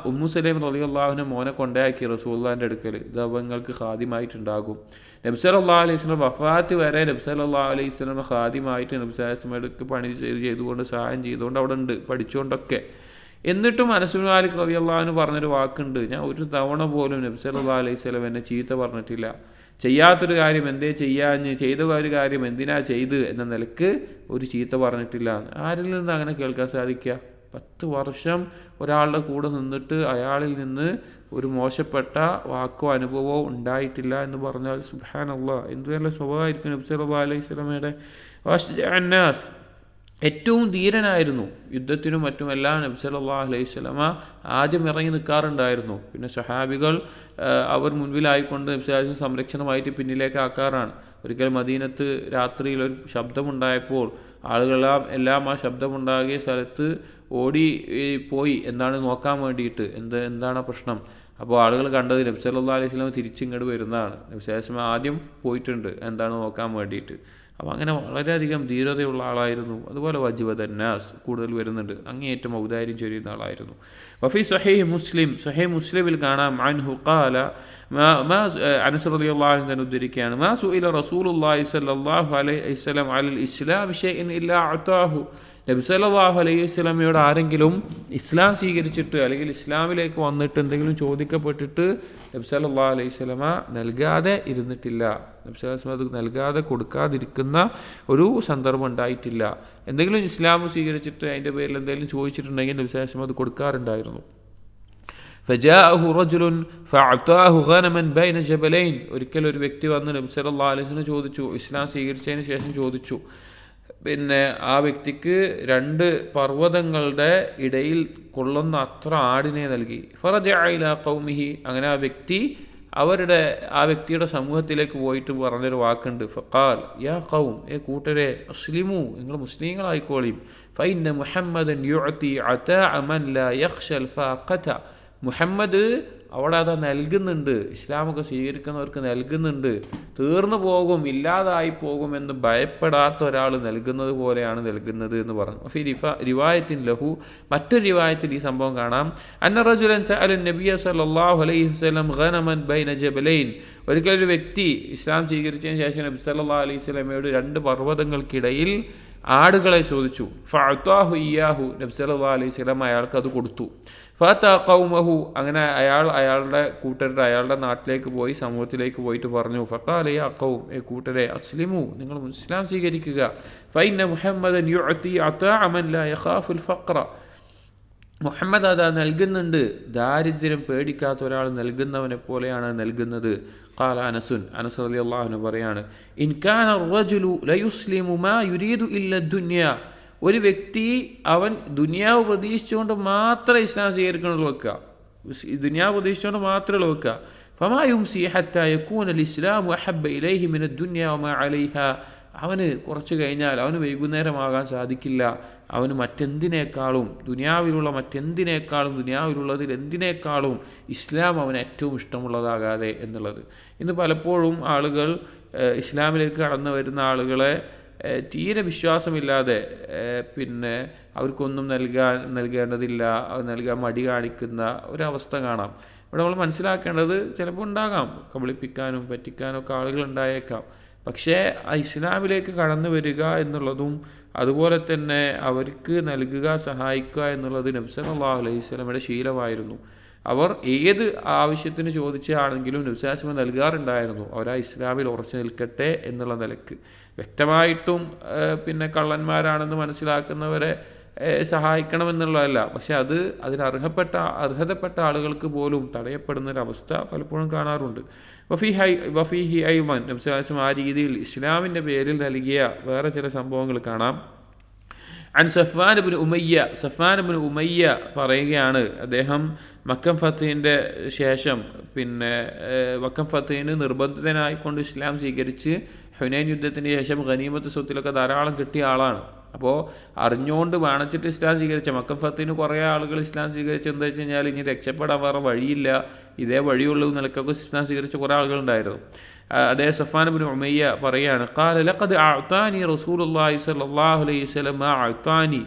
ഉമ്മു സലൈം റളിയല്ലാഹു അൻഹ മോനെ കൊണ്ടാക്കി റസൂലുള്ളാഹിൻ്റെ അടുക്കൽ, ഇത് നിങ്ങൾക്ക് ഖാദിമായിട്ടുണ്ടാകും. നബി സല്ലല്ലാഹു അലൈഹി വസല്ലം വഫാത്ത് വരെ നബി സല്ലല്ലാഹു അലൈഹി വസല്ലം ഖാദിമായിട്ട് നബി സല്ലല്ലാഹു അലൈഹി വസല്ലം പണി ചെയ്തുകൊണ്ട് സഹായം ചെയ്തുകൊണ്ട് അവിടെ ഉണ്ട്, പഠിച്ചുകൊണ്ടൊക്കെ. എന്നിട്ടും അനസ് ബിൻ മാലിക് റളിയല്ലാഹു അൻഹു പറഞ്ഞൊരു വാക്കുണ്ട്, ഞാൻ ഒരു തവണ പോലും നബി സല്ലല്ലാഹു അലൈഹി വസല്ലം എന്നെ ചീത്ത പറഞ്ഞിട്ടില്ല. ചെയ്യാത്തൊരു കാര്യം എന്തേ ചെയ്യാഞ്ഞ്, ചെയ്ത ഒരു കാര്യം എന്തിനാ ചെയ്ത് എന്ന നിലക്ക് ഒരു ചീത്ത പറഞ്ഞിട്ടില്ല. ആരിൽ നിന്ന് അങ്ങനെ കേൾക്കാൻ സാധിക്കുക? 10 വർഷം ഒരാളുടെ കൂടെ നിന്നിട്ട് അയാളിൽ നിന്ന് ഒരു മോശപ്പെട്ട വാക്കോ അനുഭവമോ ഉണ്ടായിട്ടില്ല എന്ന് പറഞ്ഞാൽ സുബ്ഹാനല്ലാഹ്, എന്ത് നല്ല സ്വഭാവമായിരിക്കും നബി സല്ലല്ലാഹു അലൈഹി വസല്ലമയുടെ. അന്നാസ്, ഏറ്റവും ധീരനായിരുന്നു. യുദ്ധത്തിനും മറ്റുമെല്ലാം നബി സല്ലല്ലാഹു അലൈഹി വസല്ലമ ആദ്യം ഇറങ്ങി നിൽക്കാറുണ്ടായിരുന്നു. പിന്നെ സഹാബികൾ അവർ മുൻപിലായിക്കൊണ്ട് നബി സല്ലല്ലാഹു അലൈഹി വസല്ലം സംരക്ഷണമായിട്ട് പിന്നിലേക്ക് ആക്കാറാണ്. ഒരിക്കൽ മദീനത്ത് രാത്രിയിൽ ഒരു ശബ്ദമുണ്ടായപ്പോൾ ആളുകളെല്ലാം ആ ശബ്ദമുണ്ടാകിയ സ്ഥലത്ത് ഓടി പോയി എന്താണ് നോക്കാൻ വേണ്ടിയിട്ട്, എന്താണ് പ്രശ്നം. അപ്പോൾ ആളുകൾ കണ്ടത് നബി സല്ലല്ലാഹു അലൈഹി വസല്ലം തിരിച്ചിങ്ങോട്ട് വരുന്നതാണ്. നബി സല്ലല്ലാഹു അലൈഹി വസല്ലം ആദ്യം പോയിട്ടുണ്ട് എന്താണ് നോക്കാൻ വേണ്ടിയിട്ട്. അപ്പോൾ അങ്ങനെ വളരെയധികം ധീരതയുള്ള ആളായിരുന്നു. അതുപോലെ വജിവദന്നാസ് കൂടുതൽ വരുന്നുണ്ട്, അങ്ങേയറ്റം ഔദാര്യം ചൊരിയുന്ന ആളായിരുന്നു. വഫി സ്വഹീഹ് മുസ്ലിം, സ്വഹീഹ് മുസ്ലിമിൽ കാണാം അൻഹു ഖാല, അനസ് റളിയല്ലാഹു അൻഹു തന്നെ ഉദ്ധരിക്കുകയാണ്, മാ സുഇല റസൂലുള്ളാഹി സ്വല്ലല്ലാഹു അലൈഹി വസല്ലം അലൽ ഇസ്ലാം ഷൈഅൻ ഇല്ലാ അതാഹു. നബി സല്ലല്ലാഹു അലൈഹി വസല്ലമയോട് ആരെങ്കിലും ഇസ്ലാം സ്വീകരിച്ചിട്ട് അല്ലെങ്കിൽ ഇസ്ലാമിലേക്ക് വന്നിട്ട് എന്തെങ്കിലും ചോദിക്കപ്പെട്ടിട്ട് നബി സല്ലല്ലാഹു അലൈഹി വസല്ലമ നൽകാതെ ഇരുന്നിട്ടില്ല. നബി സല്ലല്ലാഹു അലൈഹി വസല്ലമ അത് നൽകാതെ കൊടുക്കാതിരിക്കുന്ന ഒരു സന്ദർഭം ഉണ്ടായിട്ടില്ല. എന്തെങ്കിലും ഇസ്ലാം സ്വീകരിച്ചിട്ട് അതിൻ്റെ പേരിൽ എന്തെങ്കിലും ചോദിച്ചിട്ടുണ്ടെങ്കിൽ നബി സല്ലല്ലാഹു അലൈഹി വസല്ലമ അത് കൊടുക്കാറുണ്ടായിരുന്നു. ഫജാഅഹു റജുലുൻ ഫഅതാഹു ഗനമൻ ബൈന ജബലൈൻ. ഒരിക്കൽ ഒരു വ്യക്തി വന്ന് നബി സല്ലല്ലാഹു അലൈഹി വസല്ലം ചോദിച്ചു, ഇസ്ലാം സ്വീകരിച്ചതിന് ശേഷം ചോദിച്ചു, പിന്നെ ആ വ്യക്തിക്ക് 2 പർവ്വതങ്ങളുടെ ഇടയിൽ കൊള്ളുന്ന അത്ര ആടിനെ നൽകി. ഫറജഅ ഇലാ ഖൗമിഹി, അങ്ങനെ ആ വ്യക്തിയുടെ സമൂഹത്തിലേക്ക് പോയിട്ട് പറഞ്ഞൊരു വാക്കുണ്ട്, ഫഖാൽ യാ ഖൗം, കൂട്ടരെ, അസ്ലിമു, നിങ്ങൾ മുസ്ലിങ്ങളായിക്കോളീം, ഫഇന്ന മുഹമ്മദൻ യുഅതി അതാഅ മൻ ലാ യഖ്ശൽ ഫാഖത. മുഹമ്മദ് അവിടെ അത് നൽകുന്നുണ്ട്, ഇസ്ലാമൊക്കെ സ്വീകരിക്കുന്നവർക്ക് നൽകുന്നുണ്ട്. തീർന്നു പോകും, ഇല്ലാതായി പോകുമെന്ന് ഭയപ്പെടാത്ത ഒരാൾ നൽകുന്നത് പോലെയാണ് നൽകുന്നത് എന്ന് പറഞ്ഞു. ഫി റിവായത്തിൻ ലഹു, മറ്റൊരു റിവായത്തിൽ ഈ സംഭവം കാണാം, അന്ന റജുലൻ സഅല നബിയ സല്ലല്ലാഹു അലൈഹി വസല്ലം ഗനമൻ ബൈന ജബലൈൻ. ഒരിക്കൽ ഒരു വ്യക്തി ഇസ്ലാം സ്വീകരിച്ചതിന് ശേഷം നബി സല്ലല്ലാഹു അലൈഹി വസല്ലമയോട് 2 പർവ്വതങ്ങൾക്കിടയിൽ ആടുകളെ ചോദിച്ചു. ഫഅതാഹു ഇയ്യാഹു, നബി സല്ലല്ലാഹു അലൈഹി വസല്ലം അയാൾക്ക് അത് കൊടുത്തു. ഫഅതാ ഖൗമഹു, അങ്ങനെ അയാളുടെ കൂട്ടരുടെ അയാളുടെ നാട്ടിലേക്ക് പോയി, സമൂഹത്തിലേക്ക് പോയിട്ട് പറഞ്ഞു, ഫഖാല യാ ഖൗം, കൂട്ടരെ, അസ്ലിമു, നിങ്ങൾ ഇസ്ലാം സ്വീകരിക്കുക, ഫഇന്ന മുഹമ്മദൻ യുഅതി അതാഅ മൻ ലാ യഖാഫുൽ ഫഖ്റ. മുഹമ്മദ് അതാ നൽകുന്നുണ്ട്, ദാരിദ്ര്യം പേടിക്കാത്ത ഒരാൾ നൽകുന്നവനെ പോലെയാണ് നൽകുന്നത്. ഖാല അനസുൻ, അനസ് റളിയല്ലാഹു അൻഹു പറയാണ്, ഇൻ കാന റജുലു ലയുസ്ലിമു മാ യുരീദു ഇല്ല ദുനിയ. ഒരു വ്യക്തി അവൻ ദുനിയാവ് പ്രതീക്ഷിച്ചുകൊണ്ട് മാത്രമേ ഇസ്ലാം സ്വീകരിക്കണുള്ളൂ വെക്കുക, ദുനിയാവ് പ്രതീക്ഷിച്ചുകൊണ്ട് മാത്രമേ വെക്കുക. ഫമാ യുംസി ഹത്താ യകൂന ഇസ്ലാമു അഹബ്ബ ഇലൈഹി മിന ദുനിയ വമാ അലൈഹാ. അവന് കുറച്ച് കഴിഞ്ഞാൽ അവന് വൈകുന്നേരമാകാൻ സാധിക്കില്ല, അവന് മറ്റെന്തിനേക്കാളും ദുനിയാവിലുള്ളതിൽ എന്തിനേക്കാളും ഇസ്ലാം അവന് ഏറ്റവും ഇഷ്ടമുള്ളതാകാതെ എന്നുള്ളത്. ഇന്ന് പലപ്പോഴും ആളുകൾ ഇസ്ലാമിലേക്ക് കടന്നു വരുന്ന ആളുകളെ തീരെ വിശ്വാസമില്ലാതെ, പിന്നെ അവർക്കൊന്നും നൽകേണ്ടതില്ല, നൽകാൻ മടി കാണിക്കുന്ന ഒരവസ്ഥ കാണാം. ഇവിടെ നമ്മൾ മനസ്സിലാക്കേണ്ടത്, ചിലപ്പോൾ ഉണ്ടാകാം, കബളിപ്പിക്കാനും പറ്റിക്കാനും ഒക്കെ ആളുകൾ ഉണ്ടായേക്കാം. പക്ഷേ ആ ഇസ്ലാമിലേക്ക് കടന്നു വരിക എന്നുള്ളതും അതുപോലെ തന്നെ അവർക്ക് നൽകുക, സഹായിക്കുക എന്നുള്ളത് നബി സല്ലല്ലാഹു അലൈഹി വസല്ലമയുടെ ശീലമായിരുന്നു. അവർ ഏത് ആവശ്യത്തിന് ചോദിച്ചാണെങ്കിലും നബി സല്ലല്ലാഹു അലൈഹി വസല്ലം നൽകാറുണ്ടായിരുന്നു. അവരാ ഇസ്ലാമിൽ ഉറച്ചു നിൽക്കട്ടെ എന്നുള്ള നിലക്ക്. വ്യക്തമായിട്ടും പിന്നെ കള്ളന്മാരാണെന്ന് മനസ്സിലാക്കുന്നവരെ സഹായിക്കണമെന്നുള്ളതല്ല, പക്ഷെ അർഹതപ്പെട്ട ആളുകൾക്ക് പോലും തടയപ്പെടുന്നൊരവസ്ഥ പലപ്പോഴും കാണാറുണ്ട്. വഫീഹി ഐവൻ, നബി സല്ലല്ലാഹു അലൈഹി വസല്ലം ആ രീതിയിൽ ഇസ്ലാമിൻ്റെ പേരിൽ നൽകിയ വേറെ ചില സംഭവങ്ങൾ കാണാം. അൻ സഫ്വാൻ ഇബ്നു ഉമയ്യ പറയുകയാണ്, അദ്ദേഹം മക്കം ഫത്തഹിൻ്റെ ശേഷം, പിന്നെ മക്കം ഫത്തഹിന് നിർബന്ധിതനായിക്കൊണ്ട് ഇസ്ലാം സ്വീകരിച്ച് ഹുനൈൻ യുദ്ധത്തിന് ശേഷം ഗനീമത്ത് സ്വത്തിലൊക്കെ ധാരാളം കിട്ടിയ ആളാണ്. അപ്പോൾ അറിഞ്ഞുകൊണ്ട് വാണിച്ചിട്ട് ഇസ്ലാം സ്വീകരിച്ച, മക്കം ഫത്തഹിന് കുറേ ആളുകൾ ഇസ്ലാം സ്വീകരിച്ച് എന്താ വെച്ച് കഴിഞ്ഞാൽ ഇനി രക്ഷപ്പെടാൻ വേറെ വഴിയില്ല, ഇതേ വഴിയുള്ളൂ നിലക്കൊക്കെ ഇസ്ലാം സ്വീകരിച്ച കുറേ ആളുകളുണ്ടായിരുന്നു. അതേ സഫ്വാൻ ഇബ്നു ഉമയ്യ പറയുകയാണ്, ഖാല ലഖദ് അഅതാനി റസൂലുള്ളാഹി സ്വല്ലല്ലാഹു അലൈഹി വസല്ലം മാ അഅതാനി.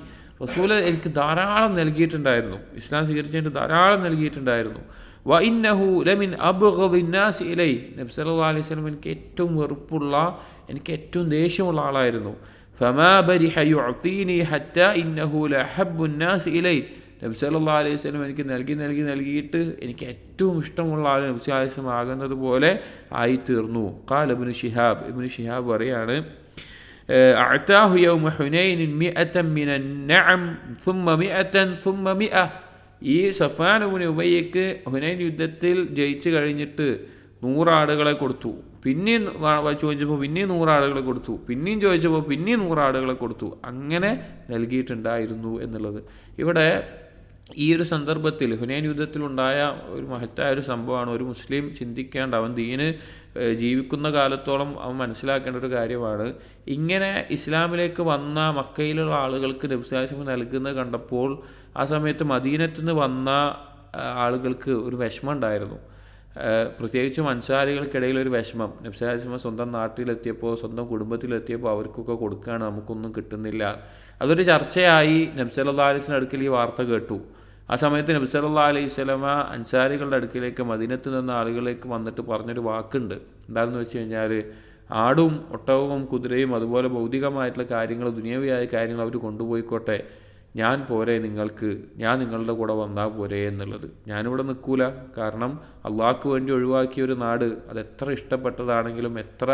റസൂൽ എനിക്ക് ധാരാളം നൽകിയിട്ടുണ്ടായിരുന്നു, ഇസ്ലാം സ്വീകരിച്ചിട്ട് ധാരാളം നൽകിയിട്ടുണ്ടായിരുന്നു. വ ഇന്നഹു ലമിൻ അബ്ഗദിൻ നാസി ഇലൈഹി. നബി സല്ലല്ലാഹു അലൈഹി വസല്ലം എനിക്ക് ഏറ്റവും വെറുപ്പുള്ള, എനിക്ക് ഏറ്റവും ദേഷ്യമുള്ള ആളായിരുന്നു. ഫമാ ബരിഹ യുഅതീനി ഹത്താ ഇന്നഹു ലഅഹബ്ബുൻ നാസി ഇലൈഹി. നബി സല്ലല്ലാഹു അലൈഹി വസല്ലം എനിക്ക് നൽകിയിട്ട് എനിക്ക് ഏറ്റവും ഇഷ്ടമുള്ള ആൾ നബി സല്ലല്ലാഹു അലൈഹി വസല്ലം ആകുന്നത് പോലെ ആയിത്തീർന്നു. ഖാല ഇബ്നു ശിഹാബ് പറയാണ്, അഅതാഹു യൗമ ഹുനൈനിൻ മിഅതൻ മിനൻ നഅം സുമ്മ മിഅതൻ സുമ്മ മിഅ. ഈ സഫ്വാൻ ഇബ്നു ഉമയ്യക്ക് ഹുനൈൻ യുദ്ധത്തിൽ ജയിച്ചു കഴിഞ്ഞിട്ട് 100 ആടുകളെ കൊടുത്തു. പിന്നെയും ചോദിച്ചപ്പോൾ പിന്നെയും 100 ആടുകളെ കൊടുത്തു. പിന്നെയും ചോദിച്ചപ്പോൾ പിന്നെയും 100 ആടുകളെ കൊടുത്തു. അങ്ങനെ നൽകിയിട്ടുണ്ടായിരുന്നു എന്നുള്ളത്. ഇവിടെ ഈ ഒരു സന്ദർഭത്തിൽ ഹുനൈൻ യുദ്ധത്തിലുണ്ടായ ഒരു മഹത്തായ ഒരു സംഭവമാണ്. ഒരു മുസ്ലിം ചിന്തിക്കേണ്ട, അവൻ ദീന് ജീവിക്കുന്ന കാലത്തോളം അവൻ മനസ്സിലാക്കേണ്ട ഒരു കാര്യമാണ്. ഇങ്ങനെ ഇസ്ലാമിലേക്ക് വന്ന മക്കയിലുള്ള ആളുകൾക്ക് നബി സല്ലല്ലാഹു അലൈഹി വസല്ലം നൽകുന്നത് കണ്ടപ്പോൾ ആ സമയത്ത് മദീനത്ത് നിന്ന് വന്ന ആളുകൾക്ക് ഒരു വിഷമം ഉണ്ടായിരുന്നു. പ്രത്യേകിച്ചും അൻസാരികൾക്കിടയിൽ ഒരു വിഷമം. നബി സല്ലല്ലാഹു അലൈഹി വസല്ലം സ്വന്തം നാട്ടിലെത്തിയപ്പോൾ, സ്വന്തം കുടുംബത്തിലെത്തിയപ്പോൾ അവർക്കൊക്കെ കൊടുക്കുകയാണ്, നമുക്കൊന്നും കിട്ടുന്നില്ല. അതൊരു ചർച്ചയായി. നബി സല്ലല്ലാഹു അലൈഹി വസല്ലം അടുക്കൽ ഈ വാർത്ത കേട്ടു. ആ സമയത്ത് നബി സല്ലല്ലാഹു അലൈഹി വസല്ലം അൻസാരികളുടെ അടുക്കിലേക്ക്, മദീനത്ത് നിന്ന് ആളുകളിലേക്ക് വന്നിട്ട് പറഞ്ഞൊരു വാക്കുണ്ട്. എന്താണെന്ന് വെച്ച് കഴിഞ്ഞാൽ, ആടും ഒട്ടകവും കുതിരയും അതുപോലെ ഭൗതികമായിട്ടുള്ള കാര്യങ്ങൾ, ദുനിയാവിയായ കാര്യങ്ങൾ അവർ കൊണ്ടുപോയിക്കോട്ടെ, ഞാൻ പോരെ നിങ്ങൾക്ക്, ഞാൻ നിങ്ങളുടെ കൂടെ വന്നാൽ പോരെ എന്നുള്ളത്. ഞാനിവിടെ നിൽക്കൂല. കാരണം അള്ളാഹ്ക്ക് വേണ്ടി ഒഴിവാക്കിയ ഒരു നാട്, അത് എത്ര ഇഷ്ടപ്പെട്ടതാണെങ്കിലും എത്ര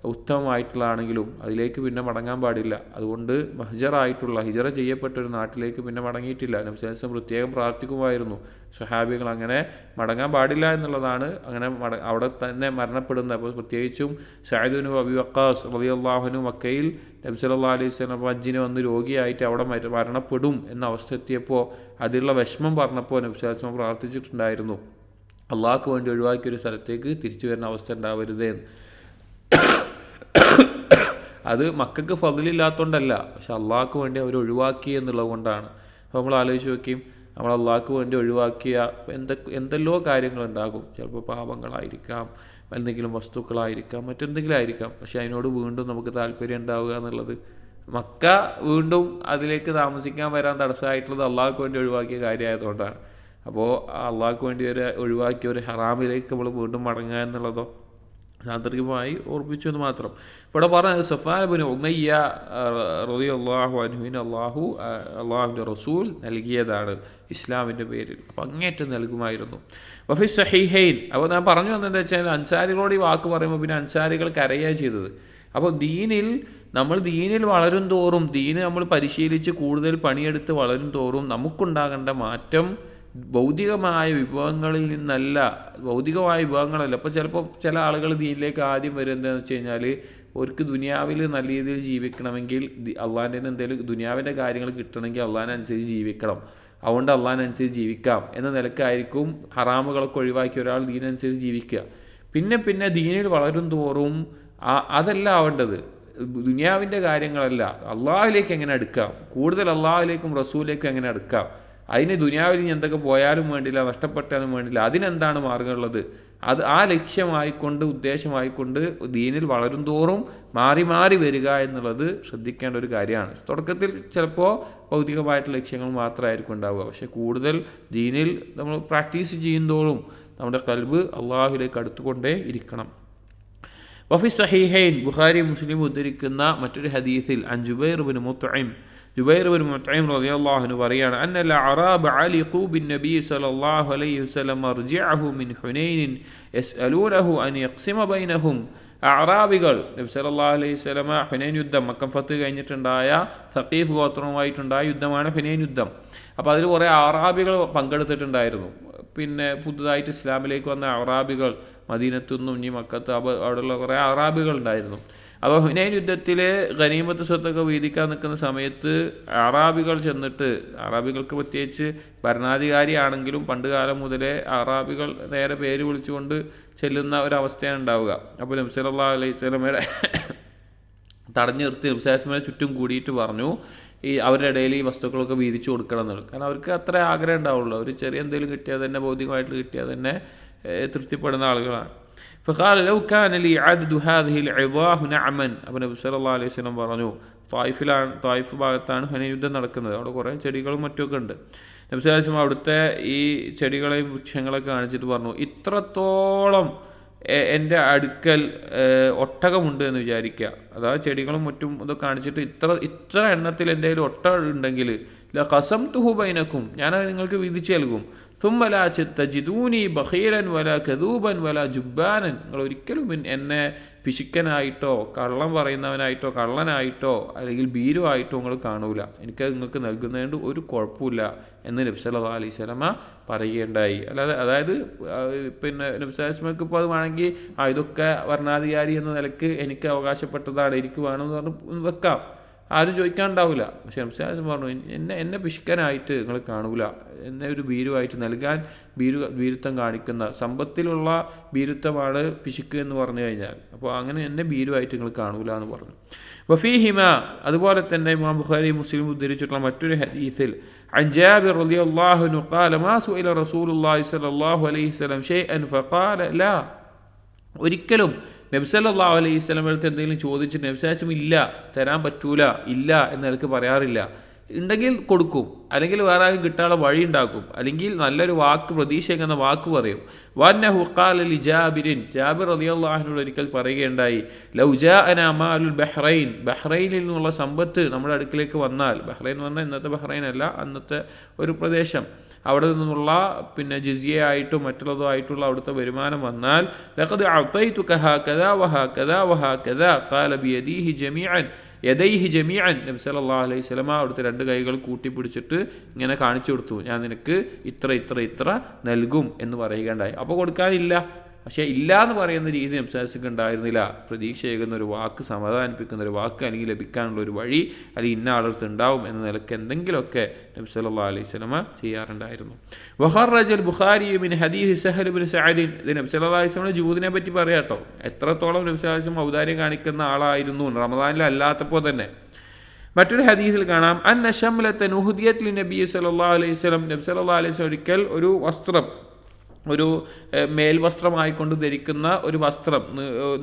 ഉത്തമമായിട്ടുള്ളതാണെങ്കിലും അതിലേക്ക് പിന്നെ മടങ്ങാൻ പാടില്ല. അതുകൊണ്ട് ഹിജറ ചെയ്യപ്പെട്ട ഒരു നാട്ടിലേക്ക് പിന്നെ മടങ്ങിയിട്ടില്ല. നബി സല്ലല്ലാഹു അലൈഹി വസല്ലം പ്രത്യേകം പ്രാർത്ഥിക്കുമായിരുന്നു സ്വഹാബികൾ അങ്ങനെ മടങ്ങാൻ പാടില്ല എന്നുള്ളതാണ്. അങ്ങനെ അവിടെ തന്നെ മരണപ്പെടുന്ന, അപ്പോൾ പ്രത്യേകിച്ചും സഅദ് ഇബ്നു അബി വഖാസ് റളിയല്ലാഹു അൻഹു മക്കയിൽ നബി സല്ലല്ലാഹു അലൈഹി വസല്ലം ഹജ്ജിന് വന്ന് രോഗിയായിട്ട് അവിടെ മരണപ്പെടും എന്ന അവസ്ഥ എത്തിയപ്പോൾ അതിലുള്ള വിഷമം പറഞ്ഞപ്പോൾ നബി സല്ലല്ലാഹു അലൈഹി വസല്ലം പ്രാർത്ഥിച്ചിട്ടുണ്ടായിരുന്നു, അള്ളാഹ്ക്ക് വേണ്ടി ഒഴിവാക്കിയൊരു സ്ഥലത്തേക്ക് തിരിച്ചു വരുന്ന അവസ്ഥ ഉണ്ടാവരുതേ. അത് മക്കൾക്ക് ഫളില്ലാത്തതുകൊണ്ടല്ല, പക്ഷെ അള്ളാഹ്ക്ക് വേണ്ടി അവർ ഒഴിവാക്കി എന്നുള്ളത് കൊണ്ടാണ്. അപ്പോൾ നമ്മൾ ആലോചിച്ച് നോക്കിയും, നമ്മൾ അള്ളാഹ്ക്ക് വേണ്ടി ഒഴിവാക്കിയ എന്തെല്ലോ കാര്യങ്ങളുണ്ടാകും. ചിലപ്പോൾ പാപങ്ങളായിരിക്കാം, എന്തെങ്കിലും വസ്തുക്കളായിരിക്കാം, മറ്റെന്തെങ്കിലും ആയിരിക്കാം. പക്ഷെ അതിനോട് വീണ്ടും നമുക്ക് താല്പര്യം ഉണ്ടാവുക എന്നുള്ളത്, മക്ക വീണ്ടും അതിലേക്ക് താമസിക്കാൻ വരാൻ തടസ്സമായിട്ടുള്ളത് അള്ളാഹ്ക്ക് വേണ്ടി ഒഴിവാക്കിയ കാര്യമായതുകൊണ്ടാണ്. അപ്പോൾ അള്ളാഹ്ക്ക് വേണ്ടി ഒഴിവാക്കിയ ഒരു ഹറാമിലേക്ക് നമ്മൾ വീണ്ടും മടങ്ങുക എന്നുള്ളതോ സാന്ദർഭികമായി ഓർപ്പിച്ചു എന്ന് മാത്രം. ഇവിടെ പറഞ്ഞത് സഫ്വാൻ ഇബ്നു ഉമയ്യ റളിയല്ലാഹു അൻഹുവിന് അള്ളാഹുവിൻ്റെ റസൂൽ നൽകിയതാണ് ഇസ്ലാമിൻ്റെ പേരിൽ. അപ്പോൾ അങ്ങേറ്റം നൽകുമായിരുന്നു. വഫി സഹീഹൈൻ. അപ്പോൾ ഞാൻ പറഞ്ഞു വന്നതെന്ന് വെച്ചാൽ, അൻസാരികളോട് ഈ വാക്ക് പറയുമ്പോൾ പിന്നെ അൻസാരികൾ കരയുക ചെയ്തത്. അപ്പോൾ നമ്മൾ ദീനിൽ വളരും തോറും, ദീന് നമ്മൾ പരിശീലിച്ച് കൂടുതൽ പണിയെടുത്ത് വളരും തോറും നമുക്കുണ്ടാകേണ്ട മാറ്റം ഭൗതികമായ വിഭവങ്ങളിൽ നിന്നല്ല. ഭൗതികമായ വിഭവങ്ങളല്ല. അപ്പോൾ ചിലപ്പോൾ ചില ആളുകൾ ദീനിലേക്ക് ആദ്യം വരുന്നതെന്ന് വെച്ച് കഴിഞ്ഞാൽ, അവർക്ക് ദുനിയാവിൽ നല്ല രീതിയിൽ ജീവിക്കണമെങ്കിൽ, അള്ളാഹിൻ്റെ എന്തെങ്കിലും ദുനിയാവിൻ്റെ കാര്യങ്ങൾ കിട്ടണമെങ്കിൽ അള്ളാഹിനനുസരിച്ച് ജീവിക്കണം, അതുകൊണ്ട് അള്ളാഹിനനുസരിച്ച് ജീവിക്കാം എന്ന നിലക്കായിരിക്കും ഹറാമുകളൊക്കെ ഒഴിവാക്കി ഒരാൾ ദീനനുസരിച്ച് ജീവിക്കുക. പിന്നെ ദീനിൽ വളരും തോറും അതല്ല ആവേണ്ടത്. ദുനിയാവിൻ്റെ കാര്യങ്ങളല്ല, അള്ളാഹിലേക്ക് എങ്ങനെ അടുക്കാം, കൂടുതൽ അള്ളാഹിലേക്കും റസൂലിലേക്കും എങ്ങനെ അടുക്കാം, അതിന് ദുനിയാവിൽ എന്തൊക്കെ പോയാലും വേണ്ടില്ല, നഷ്ടപ്പെട്ടാലും വേണ്ടില്ല, അതിനെന്താണ് മാർഗമുള്ളത്, അത് ആ ലക്ഷ്യമായിക്കൊണ്ട്, ഉദ്ദേശമായിക്കൊണ്ട് ദീനിൽ വളരും തോറും മാറി മാറി വരിക എന്നുള്ളത് ശ്രദ്ധിക്കേണ്ട ഒരു കാര്യമാണ്. തുടക്കത്തിൽ ചിലപ്പോൾ ഭൗതികമായിട്ടുള്ള ലക്ഷ്യങ്ങൾ മാത്രമായിരിക്കും ഉണ്ടാവുക. പക്ഷേ കൂടുതൽ ദീനിൽ നമ്മൾ പ്രാക്ടീസ് ചെയ്യുന്തോറും നമ്മുടെ ഖൽബ് അള്ളാഹുവിലേക്ക് അടുത്തുകൊണ്ടേ ഇരിക്കണം. വഫി സഹീഹൈൻ. ബുഖാരി മുസ്ലിം ഉദ്ധരിക്കുന്ന മറ്റൊരു ഹദീസിൽ അൻ ജുബൈർ ഇബ്നു മുത്ഇം റളിയല്ലാഹു അൻഹു പറയാണ്, അന്നൽ അഅറാബ അലിഖു ബിന്നബി സ്വല്ലല്ലാഹു അലൈഹി വസല്ലം മർജിഅഹു മിൻ ഹുനൈൻ യസ്അലൂനഹു അൻ യഖ്സിമ ബൈനഹും. അഅറാബികൾ നബി സല്ലല്ലാഹു അലൈഹി വസല്ലം ഹുനൈൻ യുദ്ധം, മക്ക ഫത്ത് കഴിഞ്ഞിട്ടുണ്ടായ സഖീഫ് ഗോത്രവുമായിട്ടുണ്ടായ യുദ്ധമാണ് ഹുനൈൻ യുദ്ധം. അപ്പോൾ അതിൽ കുറേ അഅറാബികൾ പങ്കെടുത്തിട്ടുണ്ടായിരുന്നു. പിന്നെ പുതുതായിട്ട് ഇസ്ലാമിലേക്ക് വന്ന അഅറാബികൾ, മദീനത്തുനിന്നും ഇനി മക്കത്ത് അവിടെയുള്ള കുറേ അഅറാബികൾ ഉണ്ടായിരുന്നു. അപ്പോൾ ഹുനൈൻ യുദ്ധത്തിൽ ഗനീമത്ത് സ്വത്തൊക്കെ വീതിക്കാൻ നിൽക്കുന്ന സമയത്ത് അറാബികൾ ചെന്നിട്ട്, അറാബികൾക്ക് പ്രത്യേകിച്ച് ഭരണാധികാരിയാണെങ്കിലും പണ്ട് കാലം മുതലേ അറാബികൾ നേരെ പേര് വിളിച്ചുകൊണ്ട് ചെല്ലുന്ന ഒരവസ്ഥയാണ് ഉണ്ടാവുക. അപ്പോൾ നബി സല്ലല്ലാഹു അലൈഹി വസല്ലമയുടെ തടഞ്ഞു നിർത്തി നബി സല്ലല്ലാഹു അലൈഹി വസല്ലമയെ ചുറ്റും കൂടിയിട്ട് പറഞ്ഞു, ഈ അവരുടെ ഇടയിൽ ഈ വസ്തുക്കളൊക്കെ വീതിച്ചു കൊടുക്കണം എന്നുള്ളത്. കാരണം അവർക്ക് അത്ര ആഗ്രഹം ഉണ്ടാവുള്ളൂ. അവർ ചെറിയ എന്തെങ്കിലും കിട്ടിയാൽ തന്നെ, ഭൗതികമായിട്ട് കിട്ടിയാൽ തന്നെ തൃപ്തിപ്പെടുന്ന ആളുകളാണ്. ഫഖാല ലൗ കാന ലി അദ്ദു ഹാദിഹിൽ ഇദാഹു നഅമൻ. അപ്പോൾ നബി സല്ലല്ലാഹു അലൈഹി വസല്ലം പറഞ്ഞു, ത്വായിഫ് ഭാഗത്താണ് ഹുനൈൻ യുദ്ധം നടക്കുന്നത്. അവിടെ കുറേ ചെടികളും മറ്റുമൊക്കെ ഉണ്ട്. നബി സല്ലല്ലാഹു അലൈഹി വസല്ലം അവിടുത്തെ ഈ ചെടികളെയും വൃക്ഷങ്ങളൊക്കെ കാണിച്ചിട്ട് പറഞ്ഞു, ഇത്രത്തോളം എൻ്റെ അടുക്കൽ ഒട്ടകമുണ്ട് എന്ന് വിചാരിക്കുക. അതായത് ചെടികളും മറ്റും ഇതൊക്കെ കാണിച്ചിട്ട് ഇത്ര എണ്ണത്തിൽ എൻ്റെ കയ്യിൽ ഒട്ടകം ഉണ്ടെങ്കിൽ ലഖസംതുഹു ബൈനക്കും, ഞാനത് നിങ്ങൾക്ക് വിധിച്ചു നൽകും. ثم لا تجدوني بخيلا ولا كذوبا ولا جبانا. നിങ്ങൾ ഒരിക്കലും എന്നെ പിശുക്കനായിട്ടോ കള്ളം പറയുന്നവനായിട്ടോ കള്ളനായിട്ടോ അല്ലെങ്കിൽ ഭീരുവായിട്ടോ നിങ്ങൾ കാണൂല, എനിക്കത് നിങ്ങൾക്ക് നൽകുന്നതുകൊണ്ട് ഒരു കുഴപ്പമില്ല എന്ന് നബി സല്ലല്ലാഹു അലൈഹി വസല്ലമ പറയുകയുണ്ടായി. അതായത് പിന്നെ നബി സല്ലല്ലാഹു അലൈഹി വസല്ലമക്ക് ഇപ്പോൾ അത് വേണമെങ്കിൽ ഇതൊക്കെ ഭരണാധികാരി എന്ന നിലക്ക് എനിക്ക് അവകാശപ്പെട്ടതാണ്, എനിക്ക് വേണമെന്ന് പറഞ്ഞ് വെക്കാം, ആരും ചോദിക്കാനുണ്ടാവില്ല. പക്ഷേ നബി സല്ലല്ലാഹു അലൈഹി വസല്ലം പറഞ്ഞു, എന്നെ പിശുക്കനായിട്ട് നിങ്ങൾ കാണൂല, എന്നെ ഒരു ഭീരുവായിട്ട് നൽകാൻ ഭീരുത്വം കാണിക്കുന്ന സമ്പത്തിലുള്ള ഭീരുത്വമാണ് പിശുക്ക് എന്ന് പറഞ്ഞു കഴിഞ്ഞാൽ, അപ്പോൾ അങ്ങനെ എന്നെ ഭീരുവായിട്ട് നിങ്ങൾ കാണൂല എന്ന് പറഞ്ഞു. വഫീഹിമ, അതുപോലെ തന്നെ ഇമാം ബുഖാരി മുസ്ലിം ഉദ്ധരിച്ചിട്ടുള്ള മറ്റൊരു ഹദീസിൽ عن جابر رضي الله عنه قال ما سئل رسول الله صلى الله عليه وسلم شيئا فقال لا. ഒരിക്കലും നബി സല്ലല്ലാഹു അലൈഹി വസല്ലം അടുത്ത് എന്തെങ്കിലും ചോദിച്ചിട്ട് നബി സല്ലല്ലാഹു അലൈഹി വസല്ലം ഇല്ല, തരാൻ പറ്റൂല, ഇല്ല എന്ന് എനിക്ക് പറയാറില്ല. ഉണ്ടെങ്കിൽ കൊടുക്കും, അല്ലെങ്കിൽ വേറെ ആരും കിട്ടാനുള്ള വഴി ഉണ്ടാക്കും, അല്ലെങ്കിൽ നല്ലൊരു വാക്ക് പ്രതീക്ഷിക്കുന്ന വാക്ക് പറയും. വന്നഹു ഖാല ലി ജാബിരിൻ, ജാബിർ റളിയല്ലാഹു അൻഹു ഒരിക്കൽ പറയുകയുണ്ടായി, ലൗ ജാഅനാ മാലുൽ ബഹ്റൈൻ, ബഹ്റൈനിൽ നിന്നുള്ള സമ്പത്ത് നമ്മുടെ അടുക്കിലേക്ക് വന്നാൽ, ബഹ്റൈൻ വന്നാൽ ഇന്നത്തെ ബഹ്റൈൻ അല്ല, അന്നത്തെ ഒരു പ്രദേശം, അവിടെ നിന്നുള്ള പിന്നെ ജിസിയ ആയിട്ടും മറ്റുള്ളതോ ആയിട്ടുള്ള അവിടുത്തെ വരുമാനം വന്നാൽ, ലഖദ് അഅതൈതുക ഹാകദാ വഹാകദാ വഹാകദാ ഖാല ബിയദീഹി ജമീഅൻ യദൈഹി ജമീഅൻ, നബി സല്ലല്ലാഹു അലൈഹി വസല്ലമ അവിടുത്തെ രണ്ട് കൈകൾ കൂട്ടിപ്പിടിച്ചിട്ട് ഇങ്ങനെ കാണിച്ചു കൊടുത്തു, ഞാൻ നിനക്ക് ഇത്ര ഇത്ര ഇത്ര നൽകും എന്ന് പറയുകയുണ്ടായി. അപ്പോൾ കൊടുക്കാനില്ല, പക്ഷേ ഇല്ല എന്ന് പറയുന്ന രീതി നബി സല്ലല്ലാഹു അലൈഹി വസല്ലം ഉണ്ടായിരുന്നില്ല. പ്രതീക്ഷയേകുന്ന ഒരു വാക്ക്, സമാധാനിപ്പിക്കുന്ന ഒരു വാക്ക്, അല്ലെങ്കിൽ ലഭിക്കാനുള്ള ഒരു വഴി, അല്ലെങ്കിൽ ഇന്ന ആളടുത്ത് ഉണ്ടാവും എന്ന നിലക്ക് എന്തെങ്കിലുമൊക്കെ നബി സല്ലല്ലാഹു അലൈഹി വസല്ലം ചെയ്യാറുണ്ടായിരുന്നു. വഖറജൽ ബുഖാരി മിൻ ഹദീസ് സഹൽ ഇബ്നു സഅദ്, ഇത് നബി സല്ലല്ലാഹു അലൈഹി വസല്ലം ജൂദിനെ പറ്റി പറയാട്ടോ, എത്രത്തോളം നബി സല്ലല്ലാഹു അലൈഹി വസല്ലം ഔദാര്യം കാണിക്കുന്ന ആളായിരുന്നു റമദാനിൽ അല്ലാത്തപ്പോൾ തന്നെ. മറ്റൊരു ഹദീസിൽ കാണാം, അന്ന ശംലത നുഹദിയത് ലിനബി സല്ലല്ലാഹു അലൈഹി വസല്ലം, നബി സല്ലല്ലാഹു അലൈഹി വസല്ലം ഒരിക്കൽ ഒരു വസ്ത്രം, ഒരു മേൽവസ്ത്രമായിക്കൊണ്ട് ധരിക്കുന്ന ഒരു വസ്ത്രം